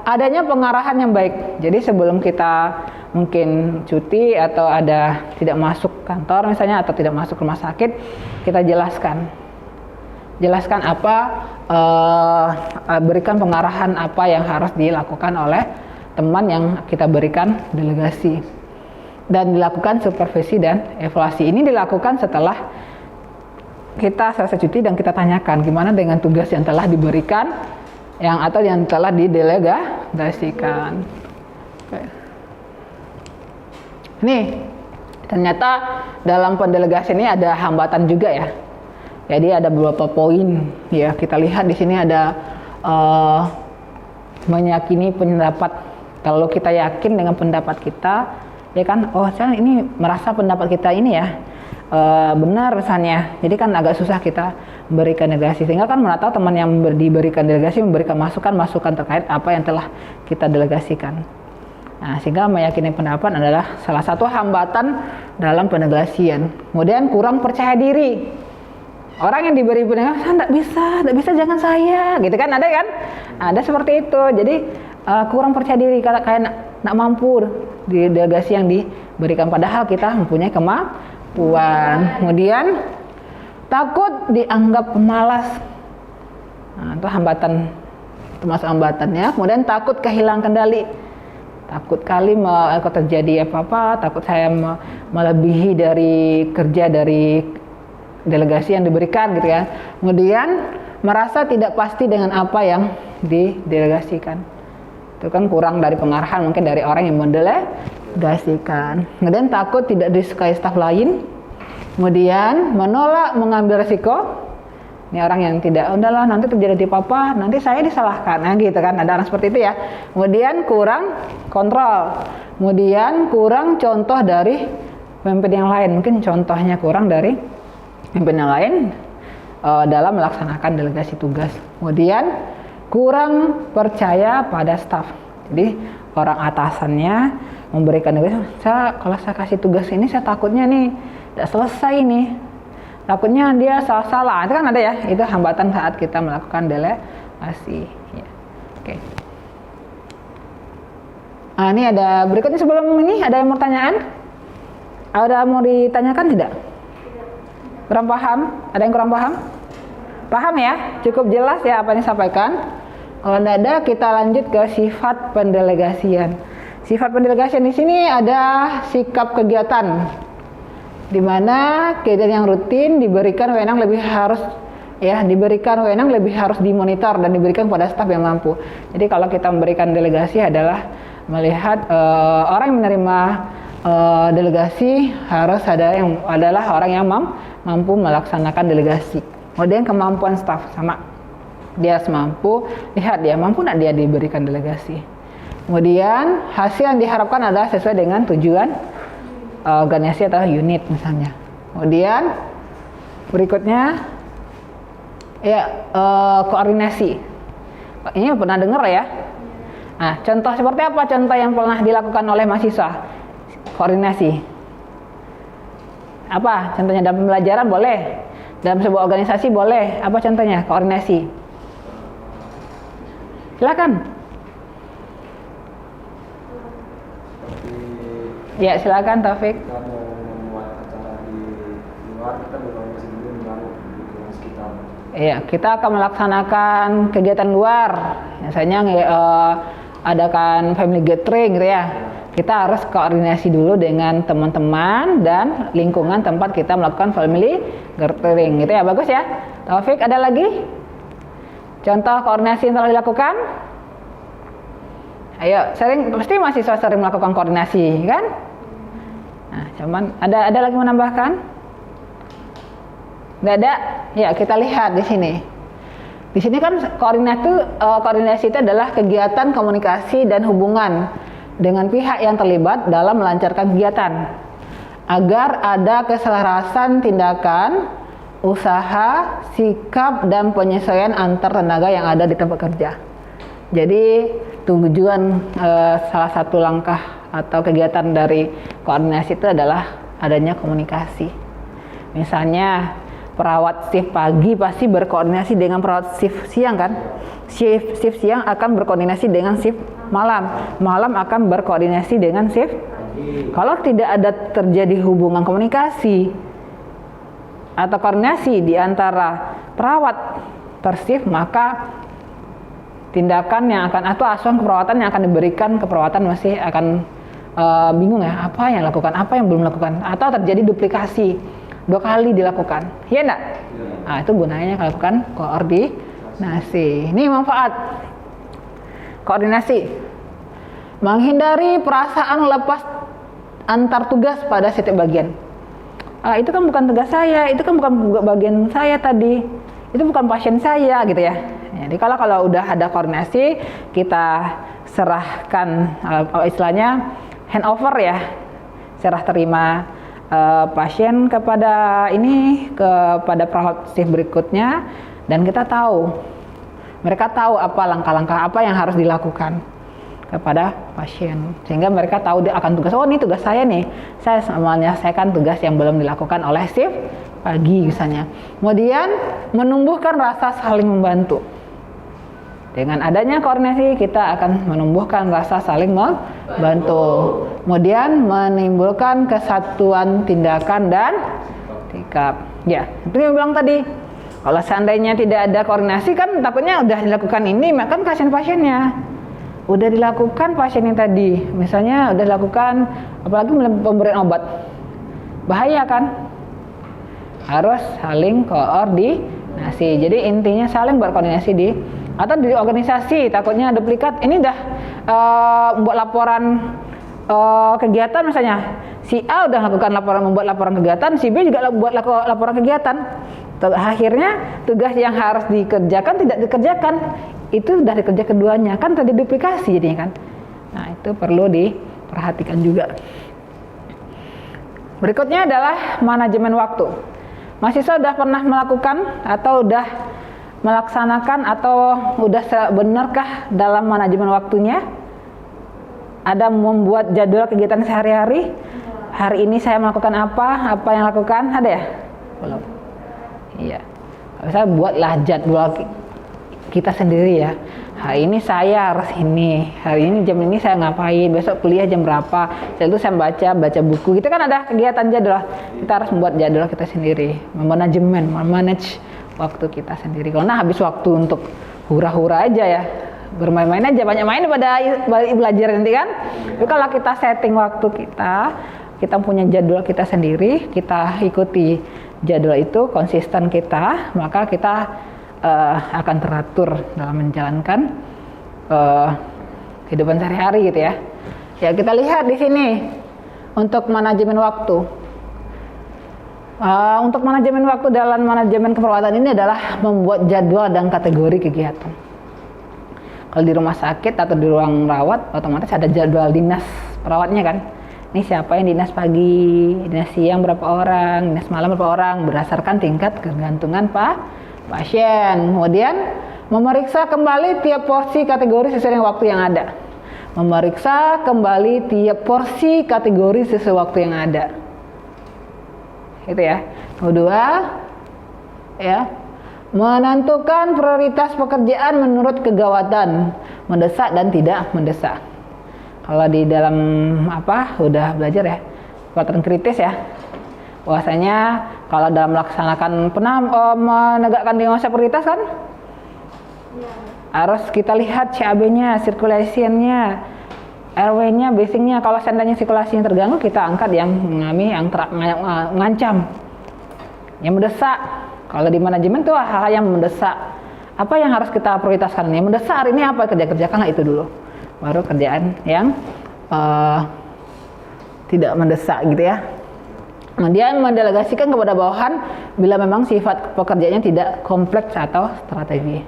adanya pengarahan yang baik. Jadi sebelum kita mungkin cuti atau tidak masuk kantor misalnya atau tidak masuk rumah sakit, kita jelaskan apa, berikan pengarahan apa yang harus dilakukan oleh teman yang kita berikan delegasi, dan dilakukan supervisi dan evaluasi. Ini dilakukan setelah kita selesai cuti dan kita tanyakan gimana dengan tugas yang telah diberikan atau yang telah didelegasikan. Oke. Nih, ternyata dalam pendelegasian ini ada hambatan juga ya. Jadi ada beberapa poin ya, kita lihat di sini ada meyakini pendapat. Kalau kita yakin dengan pendapat kita, ya kan, saya ini merasa pendapat kita ini ya benar misalnya. Jadi kan agak susah kita memberikan delegasi, sehingga kan mana tahu teman yang diberikan delegasi memberikan masukan terkait apa yang telah kita delegasikan. Nah, sehingga meyakini pendapat adalah salah satu hambatan dalam pendelegasian. Kemudian kurang percaya diri. Orang yang diberi pendelegasi, saya tidak bisa, jangan saya, gitu kan, ada kan? Ada seperti itu. Jadi kurang percaya diri, kayak nak mampu di delegasi yang diberikan, padahal kita mempunyai kemampuan. Kemudian takut dianggap pemalas. Nah, itu hambatan, termasuk hambatannya. Kemudian takut kehilangan kendali. Takut kali kalau terjadi apa-apa, takut saya melebihi dari kerja dari delegasi yang diberikan gitu ya. Kemudian merasa tidak pasti dengan apa yang didelegasikan. Itu kan kurang dari pengarahan mungkin dari orang yang mendelegasikan. Kemudian takut tidak disukai staf lain. Kemudian menolak mengambil resiko. Ini orang yang tidak, udahlah nanti terjadi apa-apa, nanti saya disalahkan, nah gitu kan, ada orang seperti itu ya. Kemudian kurang kontrol, kemudian kurang contoh dari pemimpin yang lain, mungkin contohnya kurang dari pemimpin yang lain dalam melaksanakan delegasi tugas. Kemudian kurang percaya pada staf, jadi orang atasannya memberikan delegasi, kalau saya kasih tugas ini saya takutnya nih tidak selesai nih. Takutnya dia salah-salah, itu kan ada ya, itu hambatan saat kita melakukan delegasi. Ya. Oke. Nah, ini ada berikutnya sebelum ini ada yang mau pertanyaan? Ada mau ditanyakan tidak? Kurang paham? Ada yang kurang paham? Paham ya? Cukup jelas ya apa yang disampaikan? Kalau tidak ada, kita lanjut ke sifat pendelegasian. Sifat pendelegasian di sini ada sikap kegiatan, di mana kegiatan yang rutin diberikan wewenang lebih harus dimonitor dan diberikan pada staf yang mampu. Jadi kalau kita memberikan delegasi adalah melihat orang yang menerima delegasi harus adalah orang yang mampu melaksanakan delegasi. Kemudian kemampuan staf sama. Dia harus mampu, lihat dia mampu nggak dia diberikan delegasi. Kemudian hasil yang diharapkan adalah sesuai dengan tujuan organisasi atau unit misalnya. Kemudian berikutnya ya koordinasi. Ini pernah dengar ya? Nah, contoh seperti apa contoh yang pernah dilakukan oleh mahasiswa? Koordinasi. Apa? Contohnya dalam pembelajaran boleh, dalam sebuah organisasi boleh. Apa contohnya? Koordinasi. Silakan. Ya, silakan Taufik. Kita mau membuat acara di luar, kita berkoordinasi dulu dengan lingkungan sekitar. Iya, kita akan melaksanakan kegiatan luar. Misalnya adakan family gathering gitu ya. Kita harus koordinasi dulu dengan teman-teman dan lingkungan tempat kita melakukan family gathering gitu ya. Bagus ya. Taufik, ada lagi? Contoh koordinasi yang telah dilakukan? Ayo, pasti mahasiswa sering melakukan koordinasi, kan? Nah, cuman ada lagi menambahkan? Nggak ada? Ya, kita lihat di sini. Di sini kan koordinasi itu adalah kegiatan komunikasi dan hubungan dengan pihak yang terlibat dalam melancarkan kegiatan agar ada keselarasan tindakan, usaha, sikap, dan penyesuaian antar tenaga yang ada di tempat kerja. Jadi tujuan salah satu langkah atau kegiatan dari koordinasi itu adalah adanya komunikasi. Misalnya perawat shift pagi pasti berkoordinasi dengan perawat shift siang kan? Shift siang akan berkoordinasi dengan shift malam. Malam akan berkoordinasi dengan shift. Kalau tidak ada terjadi hubungan komunikasi atau koordinasi di antara perawat per shift, maka tindakan yang akan atau asuhan keperawatan yang akan diberikan keperawatan masih akan bingung ya, apa yang lakukan, apa yang belum lakukan, atau terjadi duplikasi 2 kali dilakukan, ya enggak? Nah, itu gunanya melakukan koordinasi. Ini manfaat koordinasi: menghindari perasaan lepas antar tugas pada setiap bagian. Itu kan bukan tugas saya, itu kan bukan bagian saya tadi, itu bukan pasien saya gitu ya. Jadi kalau udah ada koordinasi, kita serahkan istilahnya handover ya, serah terima pasien kepada perawat shift berikutnya, dan kita mereka tahu apa langkah-langkah apa yang harus dilakukan kepada pasien, sehingga mereka tahu dia akan tugas, oh ini tugas saya nih, saya menyelesaikan tugas yang belum dilakukan oleh shift pagi misalnya. Kemudian menumbuhkan rasa saling membantu. Dengan adanya koordinasi kita akan menumbuhkan rasa saling membantu. Kemudian menimbulkan kesatuan tindakan dan sikap. Ya, itu yang bilang tadi. Kalau seandainya tidak ada koordinasi kan takutnya udah dilakukan ini, maka kasihan pasiennya. Udah dilakukan pasien yang tadi, misalnya udah dilakukan, apalagi pemberian obat, bahaya kan? Harus saling koordinasi. Jadi intinya saling berkoordinasi atau di organisasi, takutnya duplikat. Ini udah membuat laporan kegiatan misalnya, si A udah membuat laporan kegiatan, si B juga buat laporan kegiatan. Akhirnya tugas yang harus dikerjakan tidak dikerjakan, itu sudah dikerja keduanya, kan tadi duplikasi jadinya kan. Nah, itu perlu diperhatikan juga. Berikutnya adalah manajemen waktu. Mahasiswa sudah pernah melakukan atau udah melaksanakan atau udah benarkah dalam manajemen waktunya? Ada membuat jadwal kegiatan sehari-hari? Hari ini saya melakukan apa yang lakukan? Ada ya? Belum. Iya. Saya buatlah jadwal kita sendiri ya. Hari ini saya harus ini, hari ini jam ini saya ngapain, besok kuliah jam berapa, setelah itu saya baca buku. Gitu kan ada kegiatan jadwal. Kita harus membuat jadwal kita sendiri, memanage waktu kita sendiri. Karena habis waktu untuk hura-hura aja ya, bermain-main aja, banyak main pada belajar nanti kan. Tapi kalau kita setting waktu kita punya jadwal kita sendiri, kita ikuti jadwal itu, konsisten kita, maka kita akan teratur dalam menjalankan kehidupan sehari-hari gitu ya. Ya, kita lihat di sini untuk manajemen waktu. Untuk manajemen waktu dalam manajemen keperawatan ini adalah membuat jadwal dan kategori kegiatan. Kalau di rumah sakit atau di ruang rawat, otomatis ada jadwal dinas perawatnya kan. Ini siapa yang dinas pagi, dinas siang berapa orang, dinas malam berapa orang, berdasarkan tingkat ketergantungan pasien. Kemudian memeriksa kembali tiap porsi kategori sesuai dengan waktu yang ada. Memeriksa kembali tiap porsi kategori sesuai waktu yang ada. Itu ya. Kedua, ya, menentukan prioritas pekerjaan menurut kegawatan, mendesak dan tidak mendesak. Kalau di dalam udah belajar ya, kekuatan kritis ya. Bahwasanya kalau dalam melaksanakan menegakkan diagnosa prioritas kan, harus kita lihat CAB-nya, circulation-nya, RW-nya, basing-nya. Kalau seandainya sirkulasinya terganggu, kita angkat yang mengalami, yang mengancam, yang mendesak. Kalau di manajemen tuh hal-hal yang mendesak. Apa yang harus kita prioritaskan? Yang mendesak hari ini apa kerjakan itu dulu. Baru kerjaan yang tidak mendesak gitu ya. Kemudian mendelegasikan kepada bawahan bila memang sifat pekerjaannya tidak kompleks atau strategi.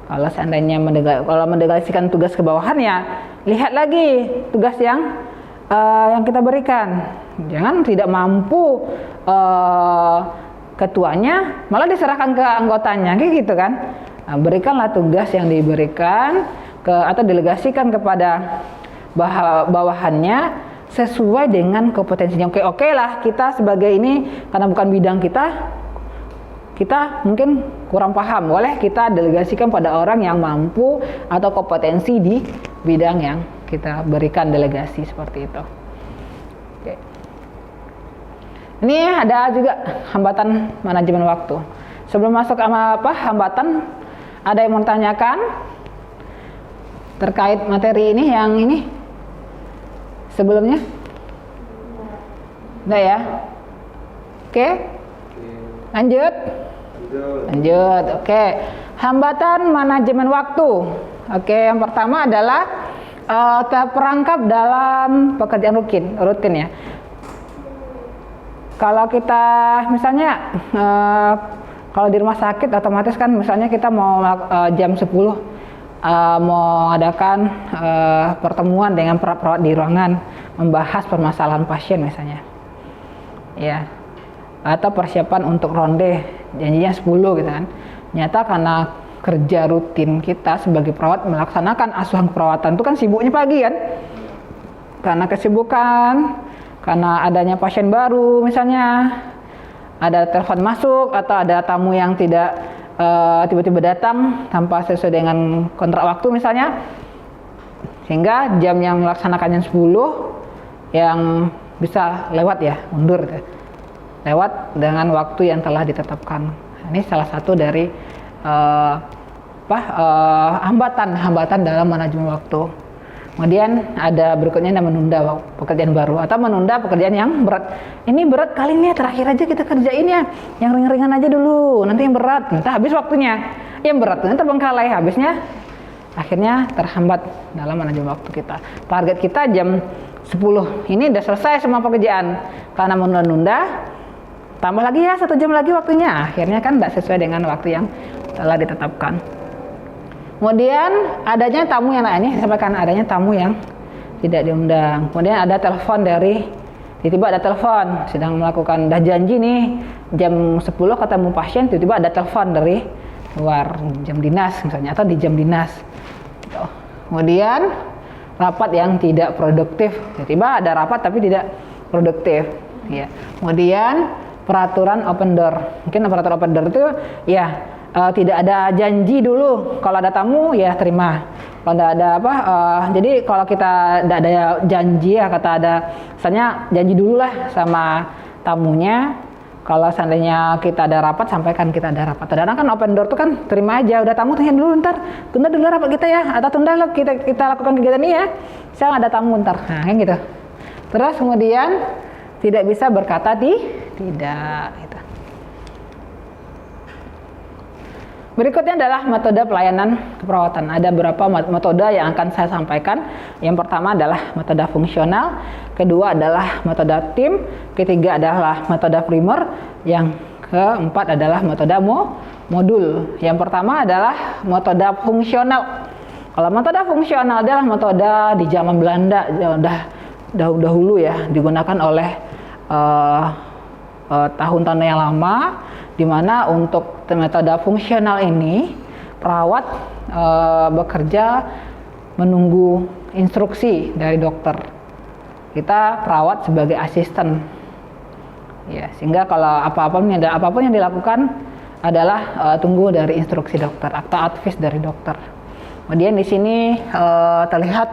Kalau seandainya mendelegasikan tugas ke bawahan ya lihat lagi tugas yang kita berikan. Jangan tidak mampu ketuanya malah diserahkan ke anggotanya kayak gitu kan. Berikanlah tugas yang diberikan atau delegasikan kepada bawahannya sesuai dengan kompetensinya. Oke lah kita sebagai ini karena bukan bidang kita mungkin kurang paham, boleh kita delegasikan pada orang yang mampu atau kompetensi di bidang yang kita berikan delegasi seperti itu. Oke. Ini ada juga hambatan manajemen waktu. Sebelum masuk hambatan, ada yang mau tanyakan terkait materi ini yang ini sebelumnya? Enggak ya? Oke. Lanjut. Oke. Hambatan manajemen waktu. Oke, yang pertama adalah terperangkap dalam pekerjaan rutin ya. Kalau kita misalnya kalau di rumah sakit otomatis kan misalnya kita mau jam 10 mau adakan pertemuan dengan perawat di ruangan membahas permasalahan pasien misalnya. Ya. Atau persiapan untuk ronde janjinya 10 gitu kan. Nyata karena kerja rutin kita sebagai perawat melaksanakan asuhan keperawatan itu kan sibuknya pagi kan. Karena kesibukan, karena adanya pasien baru misalnya, ada telepon masuk atau ada tamu yang tidak tiba-tiba datang tanpa sesuai dengan kontrak waktu misalnya, sehingga jam yang melaksanakannya 10 yang bisa lewat ya, mundur gitu. Lewat dengan waktu yang telah ditetapkan. Ini salah satu dari hambatan dalam manajemen waktu. Kemudian ada berikutnya yang menunda pekerjaan baru atau menunda pekerjaan yang berat. Ini berat kali ini terakhir aja kita kerjain ya. Yang ringan-ringan aja dulu. Nanti yang berat. Nanti habis waktunya. Yang berat nanti terbengkalai habisnya. Akhirnya terhambat dalam manajemen waktu kita. Target kita jam 10. Ini udah selesai semua pekerjaan. Karena menunda-nunda, tambah lagi ya 1 jam lagi waktunya. Akhirnya kan tidak sesuai dengan waktu yang telah ditetapkan. Kemudian adanya tamu yang lainnya, saya sampaikan adanya tamu yang tidak diundang. Kemudian ada telepon tiba-tiba ada telepon, sedang melakukan, dah janji nih jam 10 ketemu pasien, tiba-tiba ada telepon dari luar jam dinas misalnya, atau di jam dinas. Kemudian rapat yang tidak produktif, tiba-tiba ada rapat tapi tidak produktif. Ya. Kemudian peraturan open door, mungkin peraturan open door itu ya tidak ada janji dulu. Kalau ada tamu ya terima. Kalau ada jadi kalau kita tidak ada janji ya misalnya janji dulu lah sama tamunya. Kalau seandainya kita ada rapat, sampaikan kita ada rapat. Kadang kan open door tuh kan terima aja. Udah tamu tanya dulu tunda dulu rapat kita ya. Atau tunda lo kita lakukan kegiatan ini ya. Saya ada tamu ntar. Nah kayak gitu. Terus kemudian tidak bisa berkata tidak. Gitu. Berikutnya adalah metode pelayanan keperawatan. Ada beberapa metode yang akan saya sampaikan. Yang pertama adalah metode fungsional, kedua adalah metode tim, ketiga adalah metode primer, yang keempat adalah metode modul. Yang pertama adalah metode fungsional. Kalau metode fungsional adalah metode di zaman Belanda, dahulu ya, digunakan oleh tahun-tahun yang lama, di mana untuk metode fungsional ini perawat bekerja menunggu instruksi dari dokter. Kita perawat sebagai asisten, ya, sehingga kalau apapun yang dilakukan adalah tunggu dari instruksi dokter atau advice dari dokter. Kemudian di sini terlihat,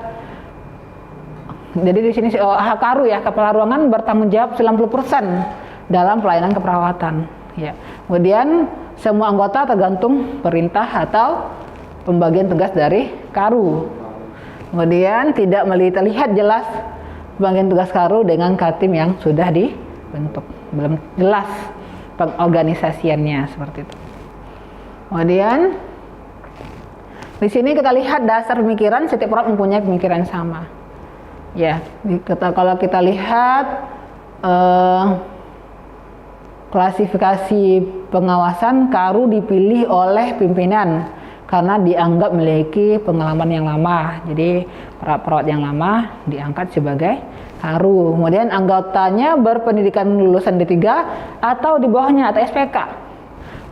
jadi di sini HKRU ya, kepala ruangan bertanggung jawab 90% dalam pelayanan keperawatan. Ya. Kemudian semua anggota tergantung perintah atau pembagian tugas dari KARU. Kemudian tidak terlihat jelas pembagian tugas KARU dengan Katim yang sudah dibentuk. Belum jelas pengorganisasiannya seperti itu. Kemudian di sini kita lihat dasar pemikiran, setiap perawat mempunyai pemikiran yang sama. Ya, kalau kita lihat klasifikasi pengawasan, KARU dipilih oleh pimpinan karena dianggap memiliki pengalaman yang lama. Jadi perawat yang lama diangkat sebagai KARU. Kemudian anggotanya berpendidikan lulusan D3 atau di bawahnya atau SPK.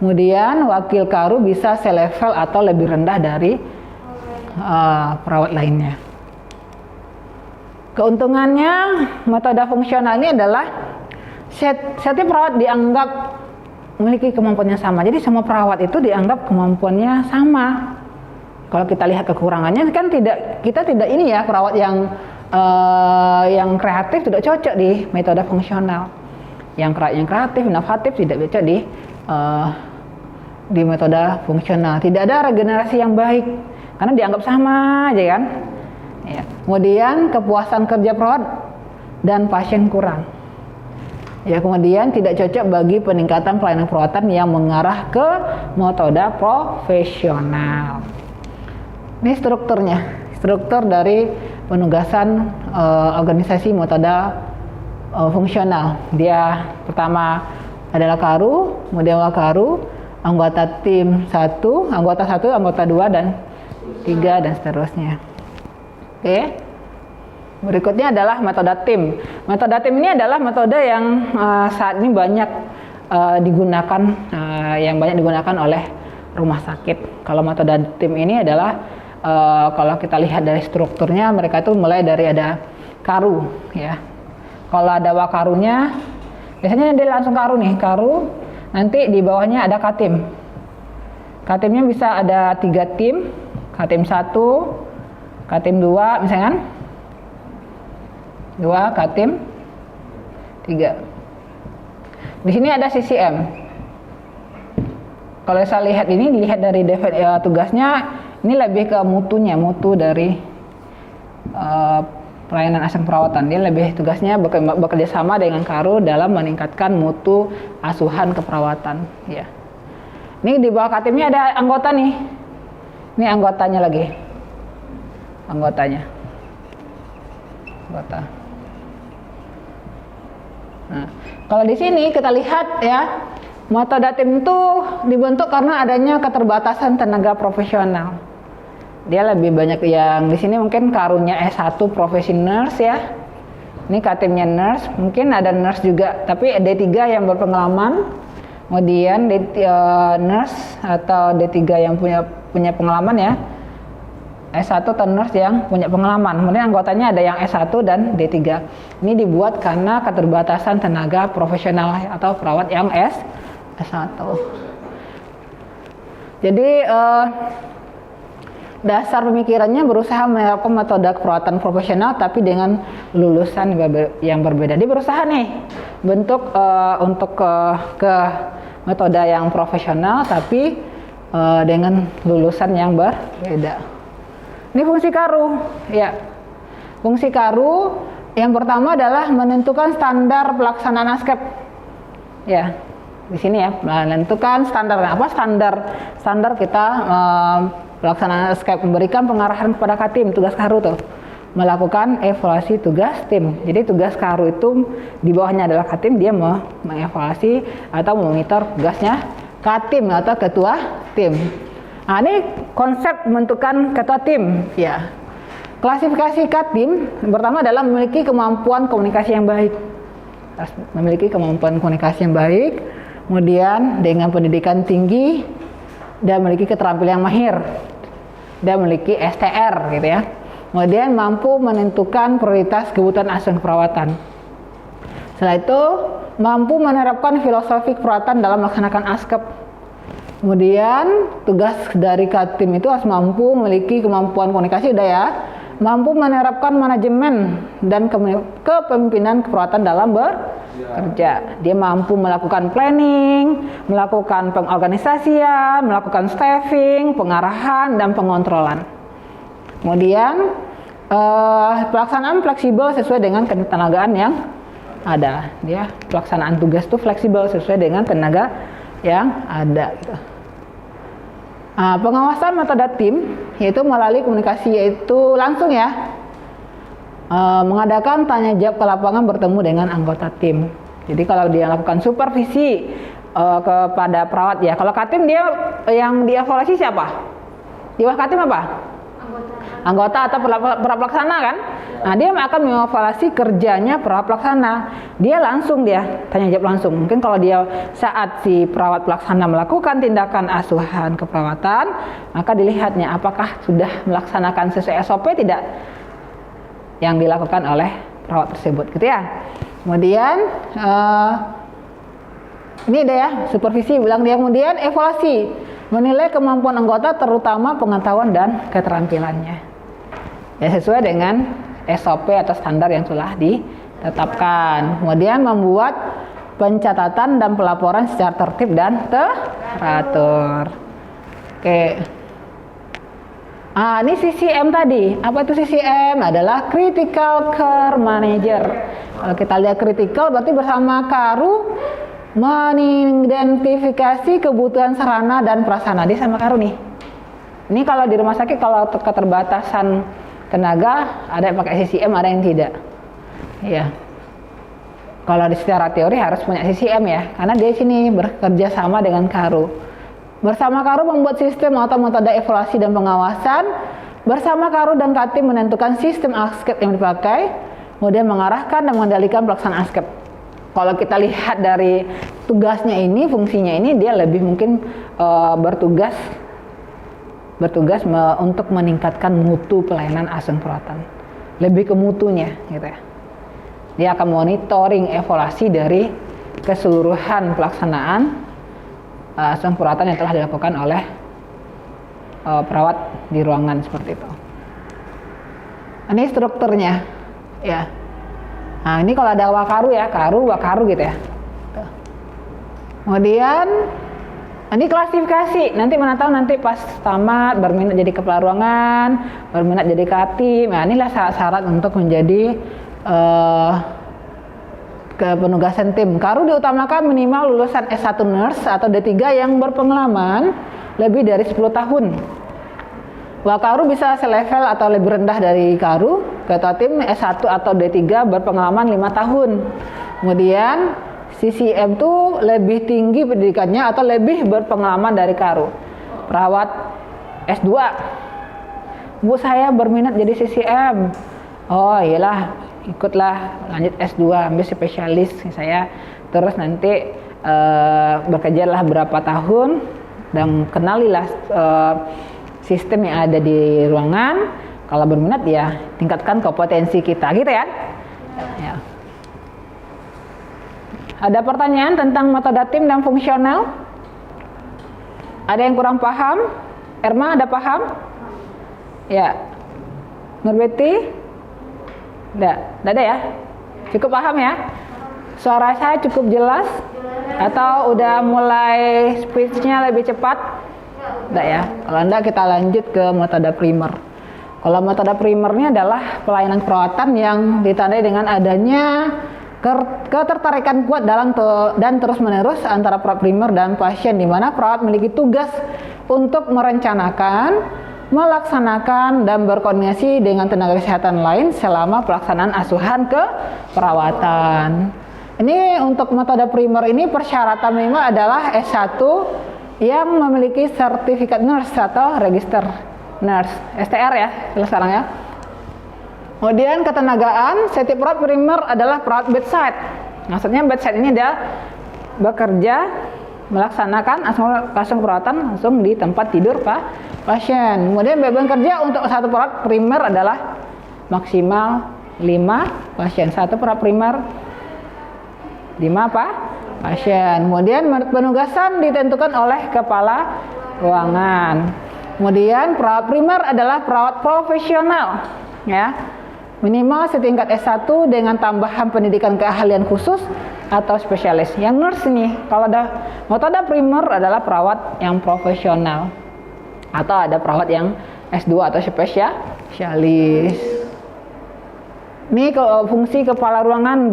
Kemudian wakil KARU bisa selevel atau lebih rendah dari perawat lainnya. Keuntungannya metode fungsional ini adalah setiap perawat dianggap memiliki kemampuan yang sama. Jadi semua perawat itu dianggap kemampuannya sama. Kalau kita lihat kekurangannya kan kita tidak ini ya, perawat yang kreatif tidak cocok di metode fungsional. Yang kreatif, inovatif tidak cocok di metode fungsional. Tidak ada regenerasi yang baik karena dianggap sama aja kan. Ya. Kemudian kepuasan kerja perawat dan pasien kurang. Ya, kemudian tidak cocok bagi peningkatan pelayanan perawatan yang mengarah ke metode profesional. Ini strukturnya, struktur dari penugasan organisasi metode fungsional. Dia pertama adalah KARU, kemudian KARU, anggota tim 1, anggota 2 dan 3 dan seterusnya. Oke. Berikutnya adalah metode tim. Metode tim ini adalah metode yang saat ini banyak digunakan oleh rumah sakit. Kalau metode tim ini adalah kalau kita lihat dari strukturnya, mereka itu mulai dari ada KARU ya. Kalau ada wakarunya, biasanya dia langsung KARU nih, KARU. Nanti di bawahnya ada Katim. Katimnya bisa ada 3 tim, Katim 1, Katim 2, misalkan 2, Katim 3. Di sini ada CCM. Kalau saya lihat ini, dilihat dari tugasnya, ini lebih ke mutu dari pelayanan asisten perawatan. Dia lebih tugasnya bekerja sama dengan KARU dalam meningkatkan mutu asuhan keperawatan. Ya. Ini di bawah Katimnya ada anggota nih. Ini anggotanya lagi. Anggota. Nah, kalau di sini kita lihat ya, metode tim itu dibentuk karena adanya keterbatasan tenaga profesional. Dia lebih banyak yang di sini mungkin KARU-nya S1 profesi nurse ya. Ini Katimnya nurse, mungkin ada nurse juga, tapi D3 yang berpengalaman. Kemudian nurse atau D3 yang punya pengalaman ya. S1 atau nurse yang punya pengalaman. Kemudian anggotanya ada yang S1 dan D3. Ini dibuat karena keterbatasan tenaga profesional atau perawat yang S1. Jadi dasar pemikirannya berusaha menerapkan metode keperawatan profesional tapi dengan lulusan yang berbeda. Dia berusaha nih untuk ke metode yang profesional tapi dengan lulusan yang berbeda. Ini fungsi KARU, ya. Fungsi KARU yang pertama adalah menentukan standar pelaksanaan ASKEP, ya. di sini ya, menentukan standar. Apa standar kita pelaksanaan escape, memberikan pengarahan kepada Katim, tugas Karu tuh melakukan evaluasi tugas tim. Jadi tugas Karu itu di bawahnya adalah Katim, dia mengevaluasi atau memonitor tugasnya Katim atau ketua tim. Nah, ini konsep membentukan ketua tim ya. Klasifikasi Katim pertama adalah memiliki kemampuan komunikasi yang baik. Kemudian dengan pendidikan tinggi dan memiliki keterampilan yang mahir dan memiliki STR gitu ya. Kemudian mampu menentukan prioritas kebutuhan asuhan keperawatan. Setelah itu mampu menerapkan filosofi keperawatan dalam melaksanakan ASKEP. Kemudian tugas dari Katim itu harus mampu memiliki kemampuan komunikasi, udah ya, mampu menerapkan manajemen dan kepemimpinan keperawatan dalam bekerja. Dia mampu melakukan planning, melakukan pengorganisasian, melakukan staffing, pengarahan, dan pengontrolan. Kemudian pelaksanaan fleksibel sesuai dengan ketenagaan yang ada. Dia pelaksanaan tugas itu fleksibel sesuai dengan tenaga yang ada gitu. Pengawasan metode tim yaitu melalui komunikasi yaitu langsung ya. Mengadakan tanya jawab ke lapangan bertemu dengan anggota tim. Jadi kalau dia lakukan supervisi kepada perawat ya. Kalau Katim dia yang dievaluasi siapa? Di bawah Katim apa? Anggota atau pelaksana kan? Nah, dia akan mengevaluasi kerjanya perawat pelaksana. Dia langsung tanya jawab langsung. Mungkin kalau dia saat si perawat pelaksana melakukan tindakan asuhan keperawatan, maka dilihatnya apakah sudah melaksanakan sesuai SOP tidak yang dilakukan oleh perawat tersebut, gitu ya. Kemudian ini ada ya supervisi bilang dia, kemudian evaluasi menilai kemampuan anggota terutama pengetahuan dan keterampilannya. Ya sesuai dengan SOP atau standar yang telah ditetapkan. Kemudian membuat pencatatan dan pelaporan secara tertib dan teratur. Oke. Ini CCM tadi. Apa itu CCM? Adalah Critical Care Manager. Kalau kita lihat critical berarti bersama Karu mengidentifikasi kebutuhan sarana dan prasarana. Dia sama Karu nih. Ini kalau di rumah sakit kalau keterbatasan tenaga ada yang pakai CCM, ada yang tidak. Iya. Kalau secara teori harus punya CCM ya, karena dia sini bekerja sama dengan Karu. Bersama Karu membuat sistem atau metode evaluasi dan pengawasan. Bersama Karu dan Katim menentukan sistem ASKEP yang dipakai, kemudian mengarahkan dan mengendalikan pelaksanaan ASKEP. Kalau kita lihat dari tugasnya ini, fungsinya ini, dia lebih mungkin bertugas untuk meningkatkan mutu pelayanan asuhan keperawatan. Lebih ke mutunya gitu ya. Dia akan monitoring evaluasi dari keseluruhan pelaksanaan asuhan keperawatan yang telah dilakukan oleh perawat di ruangan seperti itu. Ini strukturnya ya. Nah, ini kalau ada Wakaru ya, Wakaru gitu ya. Kemudian ini klasifikasi, nanti mana tahu nanti pas tamat berminat jadi kepala ruangan, berminat jadi Katim. Nah, inilah syarat-syarat untuk menjadi kepenugasan tim. Karu diutamakan minimal lulusan S1 nurse atau D3 yang berpengalaman lebih dari 10 tahun. Wakaru bisa selevel atau lebih rendah dari Karu. Ketua tim S1 atau D3 berpengalaman 5 tahun. Kemudian CCM itu lebih tinggi pendidikannya atau lebih berpengalaman dari Karu. Perawat S2. Bu, saya berminat jadi CCM. Oh iyalah, ikutlah lanjut S2, ambil spesialis saya. Terus nanti bekerjalah berapa tahun dan kenalilah sistem yang ada di ruangan. Kalau berminat ya tingkatkan kompetensi kita, gitu ya. Ya. Ada pertanyaan tentang metode tim dan fungsional? Ada yang kurang paham? Erma ada paham? Ya. Nurbeti? Tidak ada ya? Cukup paham ya? Suara saya cukup jelas? Atau udah mulai speech-nya lebih cepat? Tidak ya? Kalau tidak kita lanjut ke metode primer. Kalau metode primernya adalah pelayanan keperawatan yang ditandai dengan adanya ketertarikan kuat dan terus-menerus antara perawat primer dan pasien, di mana perawat memiliki tugas untuk merencanakan, melaksanakan, dan berkoordinasi dengan tenaga kesehatan lain selama pelaksanaan asuhan keperawatan. Ini untuk metode primer ini persyaratan minimal adalah S1 yang memiliki sertifikat nurse atau register nurse, STR ya sekarang ya. Kemudian ketenagaan, setiap perawat primer adalah perawat bedside. Maksudnya bedside ini dia bekerja melaksanakan langsung perawatan langsung di tempat tidur pasien. Kemudian beban kerja untuk satu perawat primer adalah maksimal 5 pasien. Satu perawat primer 5 pasien. Kemudian penugasan ditentukan oleh kepala ruangan. Kemudian perawat primer adalah perawat profesional ya. Minimal setingkat S1 dengan tambahan pendidikan keahlian khusus atau spesialis. Yang nurse nih, kalau ada metode primer adalah perawat yang profesional atau ada perawat yang S2 atau spesialis. Ini fungsi kepala ruangan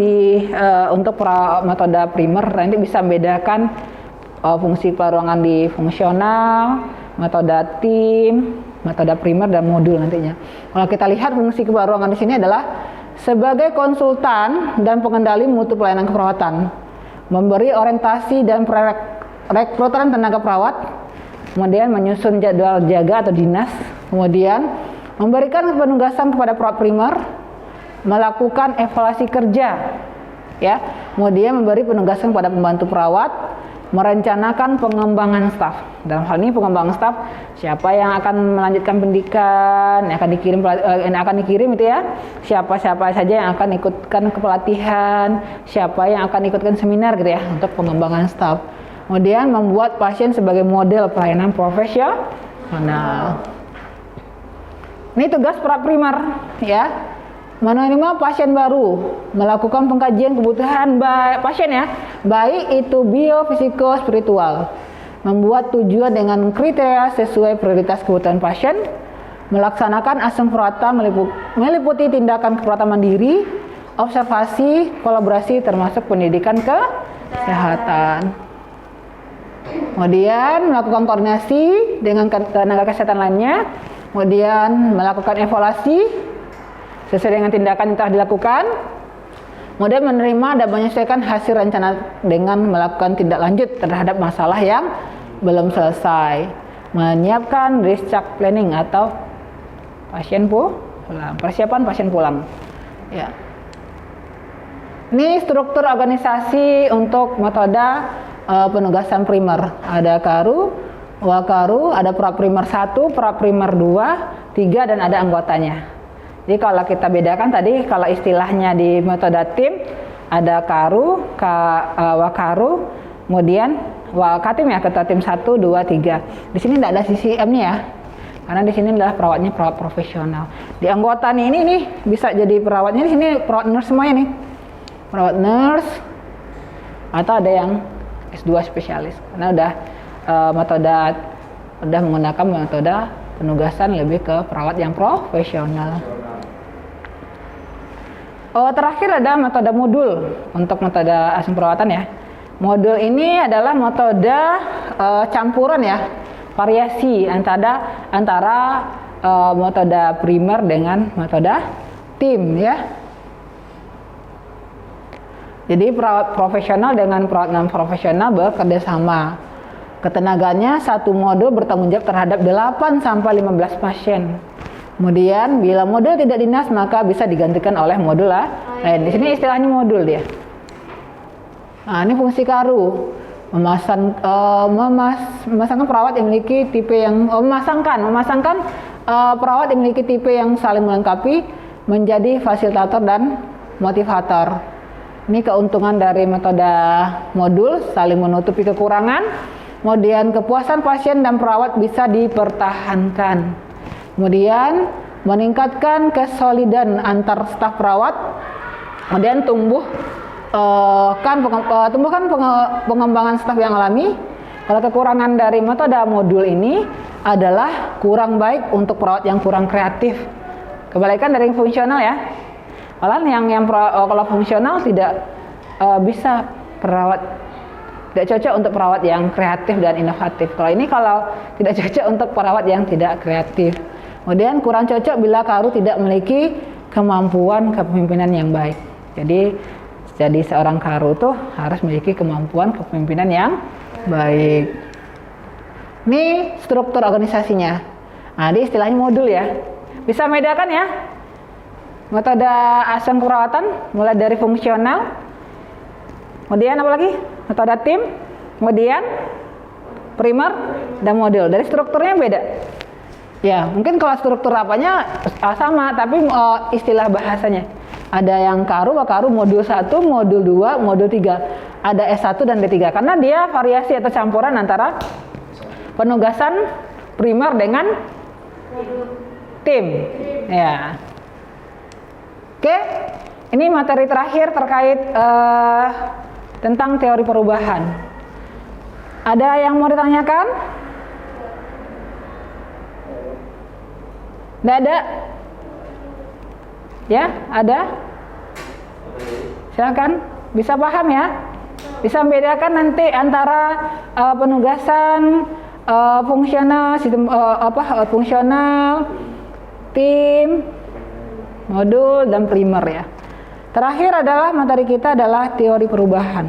untuk metode primer nanti bisa membedakan fungsi kepala ruangan di fungsional, metode tim, metode primer dan modul nantinya. Kalau kita lihat fungsi kepala ruangan di sini adalah sebagai konsultan dan pengendali mutu pelayanan keperawatan, memberi orientasi dan perekrutan tenaga perawat, kemudian menyusun jadwal jaga atau dinas, kemudian memberikan penugasan kepada perawat primer, melakukan evaluasi kerja, ya, kemudian memberi penugasan kepada pembantu perawat, merencanakan pengembangan staf. Dalam hal ini pengembangan staf, siapa yang akan melanjutkan pendidikan, yang akan dikirim itu ya, siapa saja yang akan ikutkan kepelatihan, siapa yang akan ikutkan seminar gitu ya untuk pengembangan staf. Kemudian membuat pasien sebagai model pelayanan profesional. Ini tugas perawat primer ya. Menerima pasien baru, melakukan pengkajian kebutuhan pasien ya, baik itu biofisiko spiritual, membuat tujuan dengan kriteria sesuai prioritas kebutuhan pasien, melaksanakan asuhan perawatan meliputi tindakan keperawatan mandiri, observasi, kolaborasi termasuk pendidikan kesehatan. Kemudian melakukan koordinasi dengan tenaga kesehatan lainnya, kemudian melakukan evaluasi sesuai dengan tindakan yang telah dilakukan, kemudian menerima dan menyesuaikan hasil rencana dengan melakukan tindak lanjut terhadap masalah yang belum selesai, menyiapkan discharge planning atau persiapan pasien pulang. Ya. Ini struktur organisasi untuk metode penugasan primer. Ada karu, wakaru, ada perawat primer 1, perawat primer 2, 3 dan ada anggotanya. Jadi kalau kita bedakan tadi, kalau istilahnya di metode tim ada karu, wakaru, kemudian wakatim ya, ketua tim 1, 2, 3. Di sini tidak ada CCM-nya ya, karena di sini adalah perawatnya perawat profesional. Di anggota ini bisa jadi perawatnya di sini perawat nurse semuanya nih, perawat nurse atau ada yang S2 spesialis, karena udah menggunakan metode penugasan lebih ke perawat yang profesional. Terakhir ada metode modul untuk metode asuhan perawatan ya. Modul ini adalah metode campuran ya, variasi antara metode primer dengan metode tim ya. Jadi perawat profesional dengan perawat non profesional bekerja sama. Ketenagaannya satu modul bertanggung jawab terhadap 8 sampai 15 pasien. Kemudian bila modul tidak dinas maka bisa digantikan oleh modul lain. Di sini istilahnya modul dia. Nah, ini fungsi karu. Memasangkan perawat yang memiliki tipe yang memasangkan perawat yang memiliki tipe yang saling melengkapi menjadi fasilitator dan motivator. Ini keuntungan dari metode modul, saling menutupi kekurangan. Kemudian kepuasan pasien dan perawat bisa dipertahankan. Kemudian meningkatkan kesolidan antar staf perawat. Kemudian tumbuhkan pengembangan staf yang alami. Kalau kekurangan dari metode modul ini adalah kurang baik untuk perawat yang kurang kreatif. Kebalikan dari yang fungsional ya. Malah yang kalau fungsional tidak bisa perawat, tidak cocok untuk perawat yang kreatif dan inovatif. Kalau tidak cocok untuk perawat yang tidak kreatif. Kemudian kurang cocok bila Karu tidak memiliki kemampuan kepemimpinan yang baik. Jadi seorang Karu tuh harus memiliki kemampuan kepemimpinan yang baik. Ini struktur organisasinya. Nah, ini istilahnya modul ya. Bisa bedakan ya? Metode asuhan keperawatan mulai dari fungsional, kemudian apa lagi? Metode tim, kemudian primer dan modul. Dari strukturnya beda. Ya, mungkin kalau struktur apanya sama, tapi istilah bahasanya. Ada yang Karu modul 1, modul 2, modul 3. Ada S1 dan D3 karena dia variasi atau campuran antara penugasan primer dengan tim. Ya. Oke, ini materi terakhir terkait tentang teori perubahan. Ada yang mau ditanyakan? Nggak ada? Ya, ada? Silakan, bisa paham ya? Bisa membedakan nanti antara penugasan fungsional, sistem fungsional, tim, modul dan primer ya. Terakhir adalah materi kita adalah teori perubahan.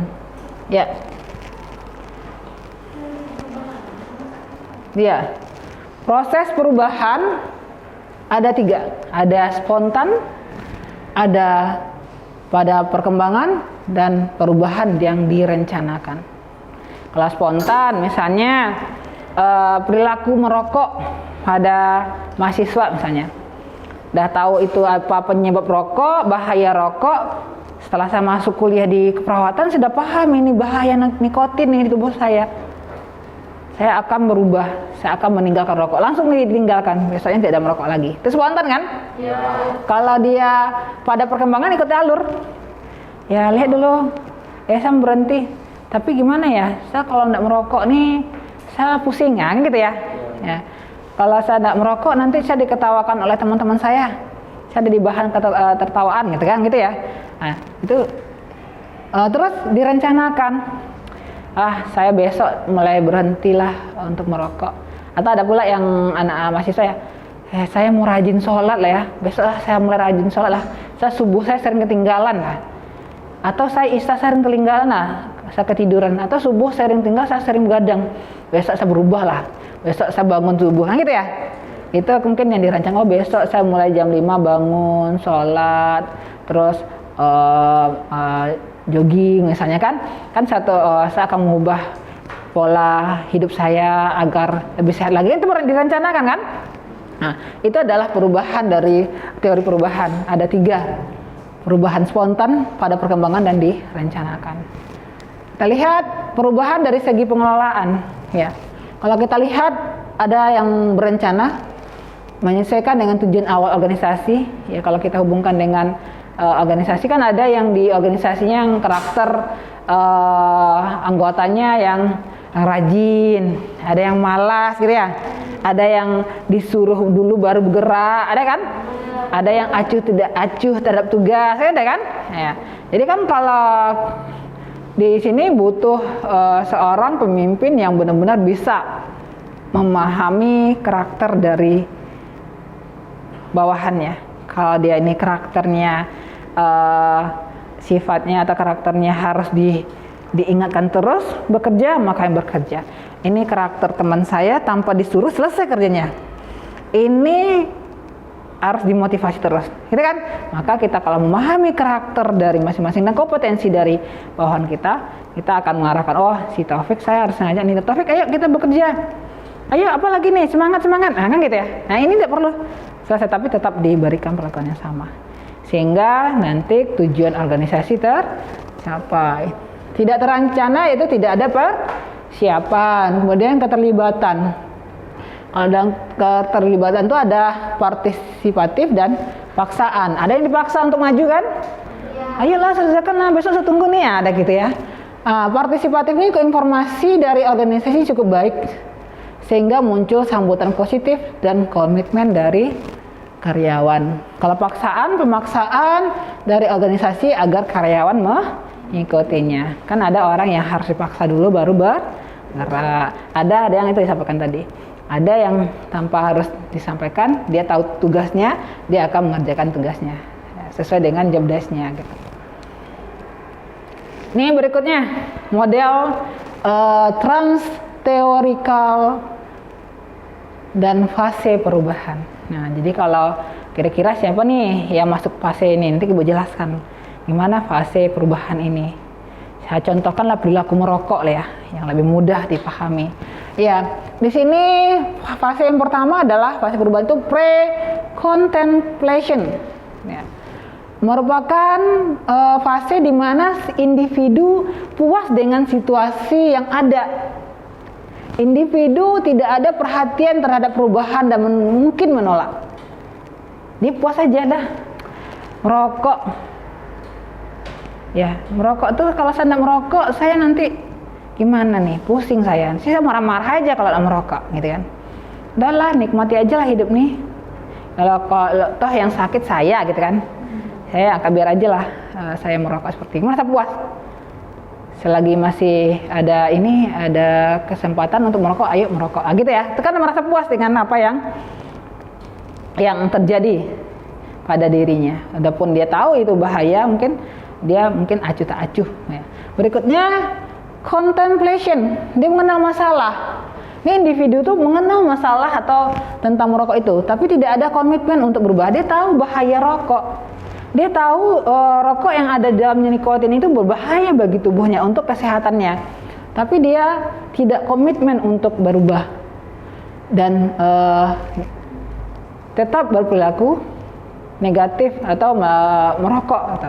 Ya. Ya. Proses perubahan ada 3. Ada spontan, ada pada perkembangan dan perubahan yang direncanakan. Kalau spontan misalnya perilaku merokok pada mahasiswa misalnya. Udah tahu itu apa penyebab rokok, bahaya rokok. Setelah saya masuk kuliah di keperawatan, sudah paham ini bahaya nikotin di tubuh saya. Saya akan berubah, saya akan meninggalkan rokok. Langsung ditinggalkan, besoknya tidak merokok lagi. Itu spontan kan? Iya. Kalau dia pada perkembangan ikut alur. Ya lihat dulu, saya berhenti. Tapi gimana ya, saya kalau tidak merokok nih, saya pusing ya, gitu ya. Ya. Kalau saya tidak merokok nanti saya diketawakan oleh teman-teman saya jadi bahan tertawaan gitu kan, gitu ya. Nah itu terus direncanakan, saya besok mulai berhentilah untuk merokok. Atau ada pula yang anak mahasiswa ya, saya mau rajin sholat lah ya, besok saya mulai rajin sholat lah. Saya subuh saya sering ketinggalan lah, atau saya isya sering ketinggalan lah, saya ketiduran, atau subuh saya sering tinggal, saya sering begadang. Besok saya berubah lah, besok saya bangun subuh, kan gitu ya. Itu mungkin yang dirancang, besok saya mulai jam 5 bangun, sholat, terus jogging misalnya kan saya akan mengubah pola hidup saya agar lebih sehat lagi, itu direncanakan kan. Nah itu adalah perubahan dari teori perubahan. Ada 3, perubahan spontan, pada perkembangan, dan direncanakan. Kita lihat perubahan dari segi pengelolaan ya. Kalau kita lihat ada yang berencana menyesuaikan dengan tujuan awal organisasi ya. Kalau kita hubungkan dengan organisasi kan ada yang di organisasinya yang karakter anggotanya yang rajin, ada yang malas gitu ya, ada yang disuruh dulu baru bergerak, ada kan, ada yang acuh terhadap tugas, ada kan ya. Jadi kan kalau di sini butuh seorang pemimpin yang benar-benar bisa memahami karakter dari bawahannya. Kalau dia ini karakternya, sifatnya atau karakternya harus diingatkan terus bekerja, maka yang bekerja. Ini karakter teman saya, tanpa disuruh selesai kerjanya. Ini harus dimotivasi terus, gitu kan? Maka kita kalau memahami karakter dari masing-masing dan kompetensi dari bawahan kita akan mengarahkan, si Taufik saya harus ngajak nih, Taufik ayo kita bekerja. Ayo apalagi nih, semangat. Nah kan gitu ya. Nah ini tidak perlu selesai, tapi tetap diberikan perlakuan yang sama. Sehingga nanti tujuan organisasi tercapai. Tidak terencana itu tidak ada persiapan. Kemudian keterlibatan. Kalau dalam keterlibatan itu ada partisipatif dan paksaan. Ada yang dipaksa untuk maju kan? Ayolah selesaikan lah, besok saya tunggu nih, ada gitu ya. Partisipatif ini informasi dari organisasi cukup baik sehingga muncul sambutan positif dan komitmen dari karyawan. Kalau pemaksaan dari organisasi agar karyawan nikotinnya. Kan ada orang yang harus dipaksa dulu baru bergerak. Ada yang itu disampaikan tadi. Ada yang tanpa harus disampaikan, dia tahu tugasnya, dia akan mengerjakan tugasnya sesuai dengan job desk-nya gitu. Ini berikutnya model trans-teorikal dan fase perubahan. Nah, jadi kalau kira-kira siapa nih yang masuk fase ini, nanti Ibu jelaskan gimana fase perubahan ini. Saya contohkanlah perilaku merokok lah ya, yang lebih mudah dipahami. Ya, di sini fase yang pertama adalah fase perubahan itu pre-contemplation. Ya. Merupakan fase di mana individu puas dengan situasi yang ada. Individu tidak ada perhatian terhadap perubahan dan mungkin menolak. Dia puas aja dah. Merokok. Ya, merokok tuh kalau saya nggak merokok, saya nanti gimana nih? Pusing saya. Saya marah-marah aja kalau nggak merokok, gitu kan. Udahlah, nikmati aja lah hidup nih. Kalau toh yang sakit saya, gitu kan. Saya akan biar aja lah saya merokok seperti ini. Merasa puas. Selagi masih ada kesempatan untuk merokok, ayo merokok. Gitu ya. Itu kan merasa puas dengan apa yang terjadi pada dirinya. Adapun dia tahu itu bahaya, mungkin dia acuh tak acuh. Ya. Berikutnya contemplation. Dia mengenal masalah. Ini individu tuh mengenal masalah atau tentang merokok itu, tapi tidak ada komitmen untuk berubah. Dia tahu bahaya rokok. Dia tahu rokok yang ada dalamnya nikotin itu berbahaya bagi tubuhnya untuk kesehatannya. Tapi dia tidak komitmen untuk berubah dan tetap berperilaku negatif atau merokok.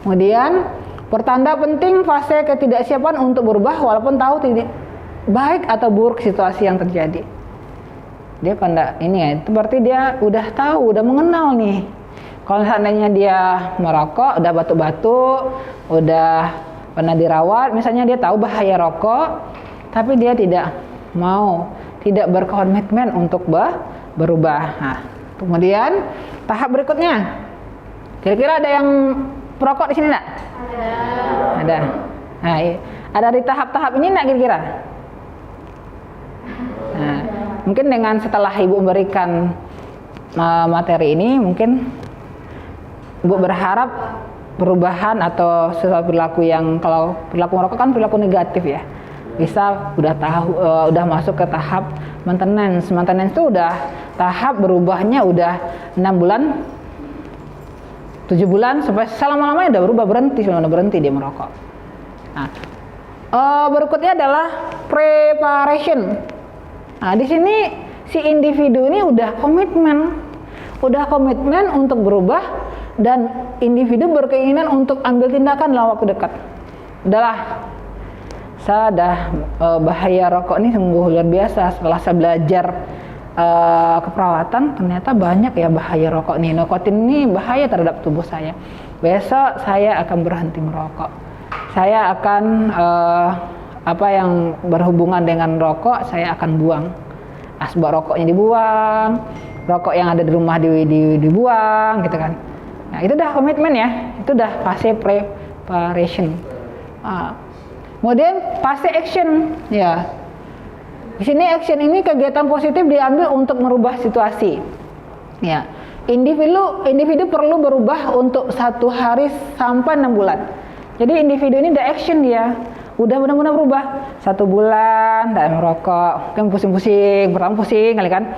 Kemudian pertanda penting fase ketidaksiapan untuk berubah walaupun tahu tidak baik atau buruk situasi yang terjadi. Dia pada ini ya, itu berarti dia udah tahu, udah mengenal nih. Kalau seandainya dia merokok, udah batuk-batuk, udah pernah dirawat, misalnya dia tahu bahaya rokok, tapi dia tidak berkomitmen untuk berubah. Nah, kemudian tahap berikutnya, kira-kira ada yang perokok di sini enggak? Ada. Nah, ada di tahap-tahap ini enggak kira-kira? Nah, mungkin dengan setelah Ibu memberikan materi ini, mungkin Ibu berharap perubahan atau sesuatu perilaku yang, kalau perilaku merokok kan perilaku negatif ya, bisa udah tahu, udah masuk ke tahap maintenance. Maintenance itu udah tahap berubahnya udah 6 bulan, 7 bulan sampai selama-lamanya udah berubah, udah berhenti dia merokok. Nah, berikutnya adalah preparation. Nah, di sini si individu ini udah komitmen untuk berubah dan individu berkeinginan untuk ambil tindakan dalam waktu dekat. Udahlah, saya bahaya rokok ini sungguh luar biasa. Setelah saya belajar keperawatan, ternyata banyak ya bahaya rokok nih. Nikotin ini bahaya terhadap tubuh saya. Besok saya akan berhenti merokok. Saya akan apa yang berhubungan dengan rokok saya akan buang. Asbak rokoknya dibuang, rokok yang ada di rumah dibuang, gitu kan. Nah, itu udah komitmen ya, itu udah fase preparation. Kemudian fase action, ya. Di sini action ini kegiatan positif diambil untuk merubah situasi. Ya, individu perlu berubah untuk 1 hari sampai 6 bulan. Jadi individu ini udah action dia, udah benar-benar berubah. 1 bulan tidak merokok, kan pusing-pusing, pertama pusing kali kan.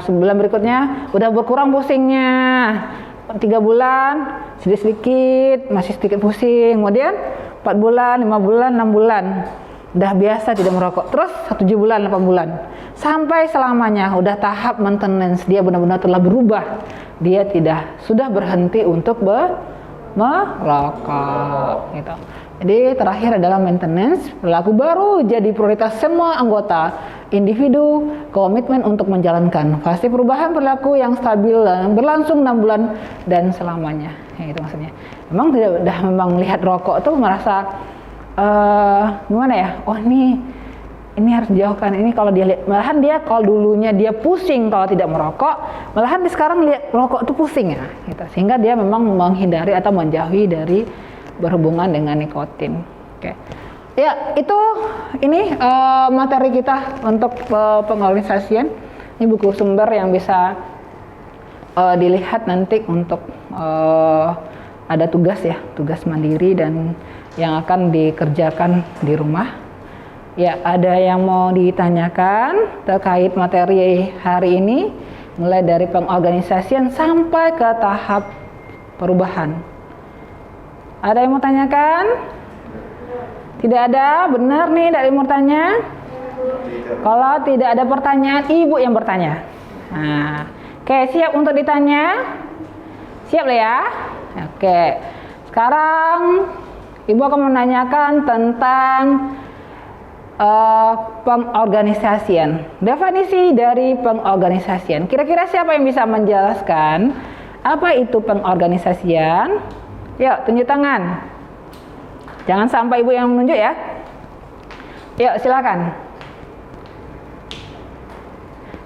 Sebulan berikutnya udah berkurang pusingnya. 3 bulan sedikit masih sedikit pusing, kemudian 4 bulan, 5 bulan, 6 bulan udah biasa tidak merokok, terus 7 bulan, 8 bulan sampai selamanya udah tahap maintenance, dia benar-benar telah berubah, dia sudah berhenti untuk merokok gitu. Jadi terakhir adalah maintenance, perilaku baru jadi prioritas semua anggota individu, komitmen untuk menjalankan fase perubahan perilaku yang stabil dan berlangsung 6 bulan dan selamanya. Ya, itu maksudnya. Memang lihat rokok tuh merasa gimana ya? Oh ini harus dijauhkan. Ini kalau dia lihat, malahan dia kalau dulunya dia pusing kalau tidak merokok, malahan sekarang lihat rokok tuh pusing ya, gitu. Sehingga dia memang menghindari atau menjauhi dari berhubungan dengan nikotin. Oke. Ya, ini materi kita untuk pengorganisasian. Ini buku sumber yang bisa dilihat nanti untuk ada tugas ya, tugas mandiri dan yang akan dikerjakan di rumah. Ya, ada yang mau ditanyakan terkait materi hari ini, mulai dari pengorganisasian sampai ke tahap perubahan. Ada yang mau tanyakan? Tidak ada, benar nih, tidak ada yang mau tanya. Kalau tidak ada pertanyaan, ibu yang bertanya. Nah, oke, siap untuk ditanya? Siap lah ya? Oke, sekarang ibu akan menanyakan tentang pengorganisasian. Definisi dari pengorganisasian. Kira-kira siapa yang bisa menjelaskan apa itu pengorganisasian? Yuk, tunjuk tangan. Jangan sampai ibu yang menunjuk ya. Yuk, silakan.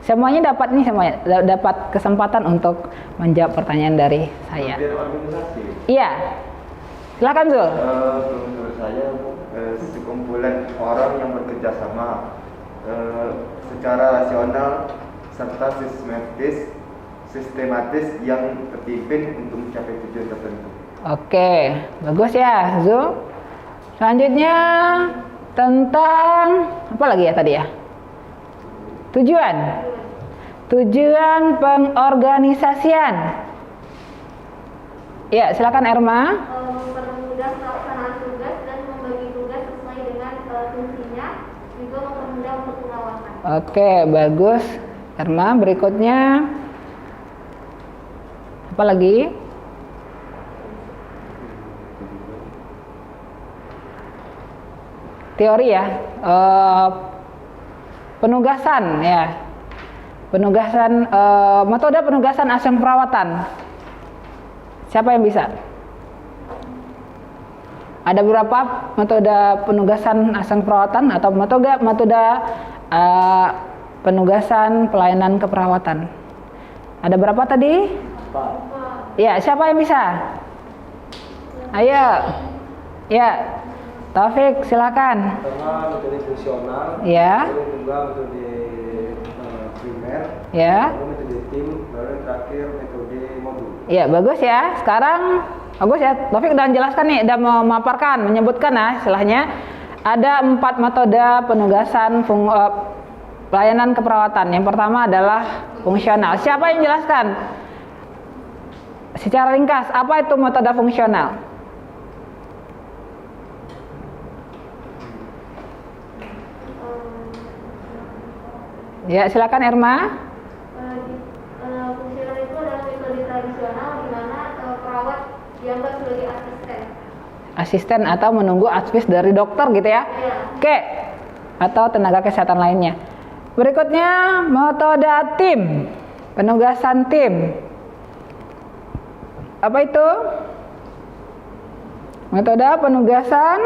Semuanya dapat kesempatan untuk menjawab pertanyaan dari saya. Organisasi. Iya. Silakan Zul. Menurut saya sekumpulan orang yang bekerja sama secara rasional serta sistematis yang terpimpin untuk mencapai tujuan tertentu. Oke, bagus ya Zul. Selanjutnya tentang apa lagi ya tadi ya? Tujuan pengorganisasian. Ya, silakan Erma. Mempermudah pelaksanaan tugas dan membagi tugas sesuai dengan fungsinya, juga mempermudah untuk pengawasan. Oke, bagus Erma. Berikutnya apa lagi? Teori ya, penugasan ya, metode penugasan asisten perawatan. Siapa yang bisa? Ada beberapa metode penugasan asisten perawatan atau metode penugasan pelayanan keperawatan. Ada berapa tadi? Ya, siapa yang bisa? Ayo, ya. Taufik, silakan. Pertama metode fungsional, ya. Kedua metode primer, ya. Lalu metode tim, baru yang terakhir metode modul. Ya, bagus ya. Sekarang bagus ya. Taufik udah menjelaskan nih, udah memaparkan, menyebutkan ya istilahnya. Ada 4 metode penugasan pelayanan keperawatan. Yang pertama adalah fungsional. Siapa yang jelaskan? Secara ringkas, apa itu metode fungsional? Ya, silakan Erma. Fungsional itu adalah metode tradisional di mana perawat dianggap sebagai asisten. Asisten atau menunggu advice dari dokter gitu ya? Ya. Oke. Atau tenaga kesehatan lainnya. Berikutnya metode tim, penugasan tim. Apa itu? Metode penugasan?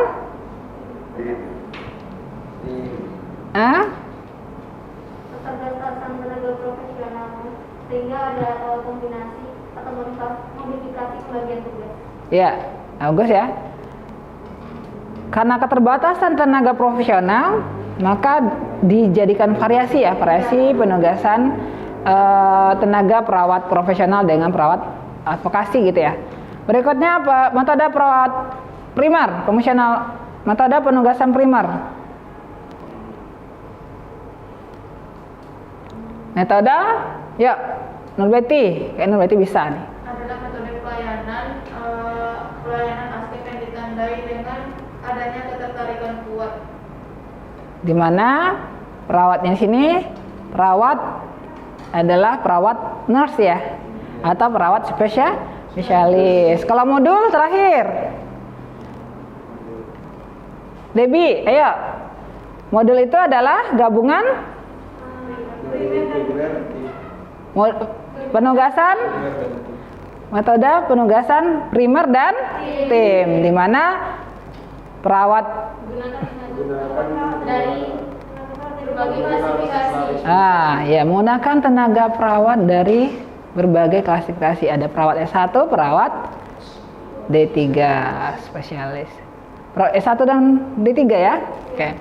Keterbatasan tenaga profesional sehingga ada kombinasi atau modifikasi pembagian tugas. Ya, bagus ya. Karena keterbatasan tenaga profesional, maka dijadikan variasi penugasan tenaga perawat profesional dengan perawat advokasi gitu ya. Berikutnya apa? Metode perawat primer, fungsional, metode penugasan primer. Metode, yuk, Nurbeti, kayak Nurbeti bisa nih. Adalah metode pelayanan asli yang ditandai dengan adanya ketertarikan kuat. Di mana perawatnya sini adalah perawat nurse ya, atau perawat spesialis. Kalau modul terakhir, Debbie, ayo. Modul itu adalah gabungan penugasan, metode penugasan primer dan tim, di mana perawat Dari berbagai klasifikasi. menggunakan tenaga perawat dari berbagai klasifikasi. Ada perawat S1, perawat D3 spesialis. S1 dan D3 ya? Oke.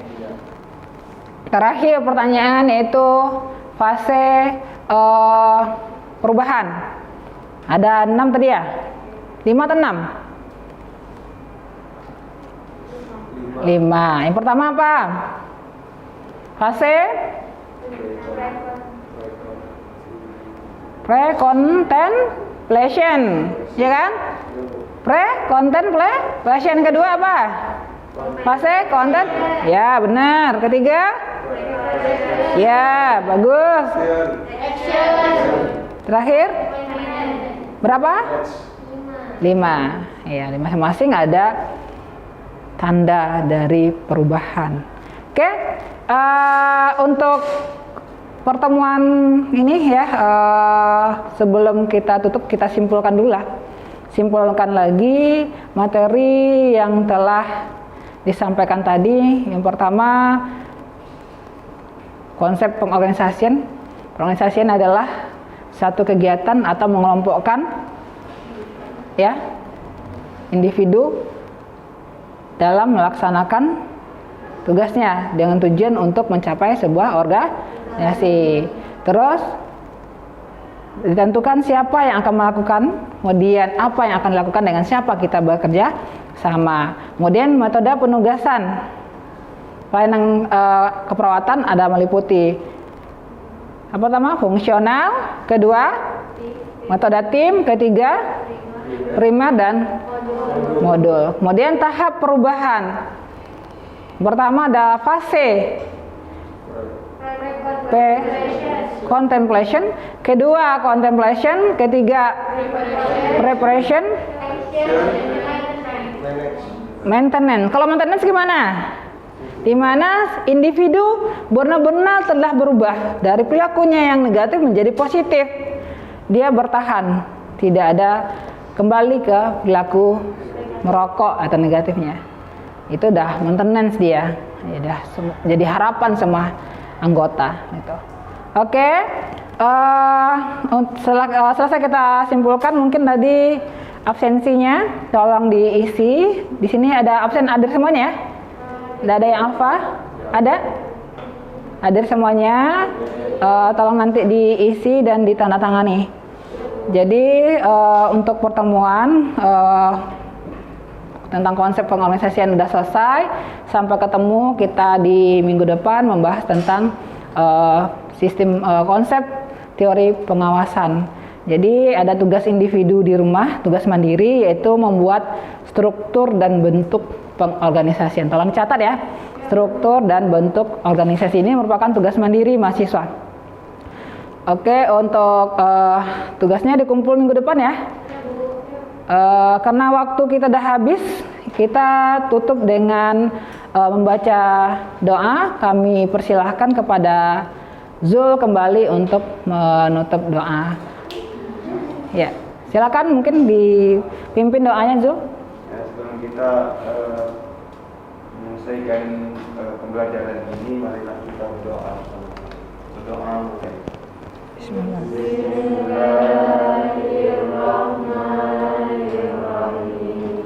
Terakhir pertanyaan yaitu fase perubahan. Ada 6 tadi ya? 5 atau 6? 5. Yang pertama apa? Fase pre-contemplation, ya kan? Pre-contemplation. Kedua apa? Fase content. Ya, benar. Ketiga? Ya, bagus. Terakhir? Berapa? 5. Ya, masing-masing ada tanda dari perubahan. Oke, untuk pertemuan ini ya, sebelum kita tutup, kita simpulkan dulu lah. Simpulkan lagi materi yang telah disampaikan tadi. Yang pertama, konsep pengorganisasian. Pengorganisasian adalah satu kegiatan atau mengelompokkan ya individu dalam melaksanakan tugasnya dengan tujuan untuk mencapai sebuah organisasi. Terus ditentukan siapa yang akan melakukan, kemudian apa yang akan dilakukan, dengan siapa kita bekerja sama. Kemudian metode penugasan. Pelayanan keperawatan ada meliputi apa pertama? Fungsional, kedua metode tim, ketiga primer dan modul. Kemudian tahap perubahan. Pertama ada fase contemplation, kedua contemplation, ketiga preparation, maintenance. Kalau maintenance gimana? Di mana individu benar-benar telah berubah dari perilakunya yang negatif menjadi positif. Dia bertahan, tidak ada kembali ke perilaku merokok atau negatifnya. Itu udah maintenance dia. Ya, jadi harapan semua anggota gitu. Oke. Selesai kita simpulkan, mungkin tadi absensinya tolong diisi. Di sini ada absen hadir semuanya ya? Tidak ada yang alfa? Ada? Hadir semuanya. Tolong nanti diisi dan ditandatangani. Jadi untuk pertemuan tentang konsep pengorganisasian sudah selesai. Sampai ketemu kita di minggu depan membahas tentang sistem konsep teori pengawasan. Jadi ada tugas individu di rumah, tugas mandiri, yaitu membuat struktur dan bentuk pengorganisasian. Tolong catat ya, struktur dan bentuk organisasi ini merupakan tugas mandiri mahasiswa. Oke, untuk tugasnya dikumpul minggu depan ya. Karena waktu kita udah habis, kita tutup dengan membaca doa. Kami persilahkan kepada Zul kembali untuk menutup doa. Ya, silakan, mungkin dipimpin doanya Zul. Ya, sebelum kita menyelesaikan pembelajaran ini, marilah kita berdoa. Berdoa mulai. Bismillahirrahmanirrahim.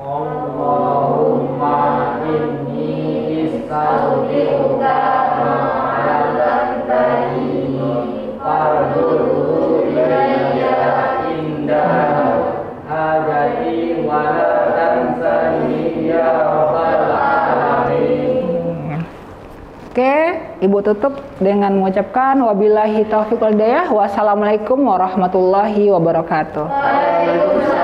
Allahumma inni is'aluka ma'alatani fardhu ilayya indah hajati wa la tansani ya rabbal alamin. Oke, Ibu tutup dengan mengucapkan wabillahi taufiq wal hidayah. Wassalamualaikum warahmatullahi wabarakatuh. Waalaikumsalam.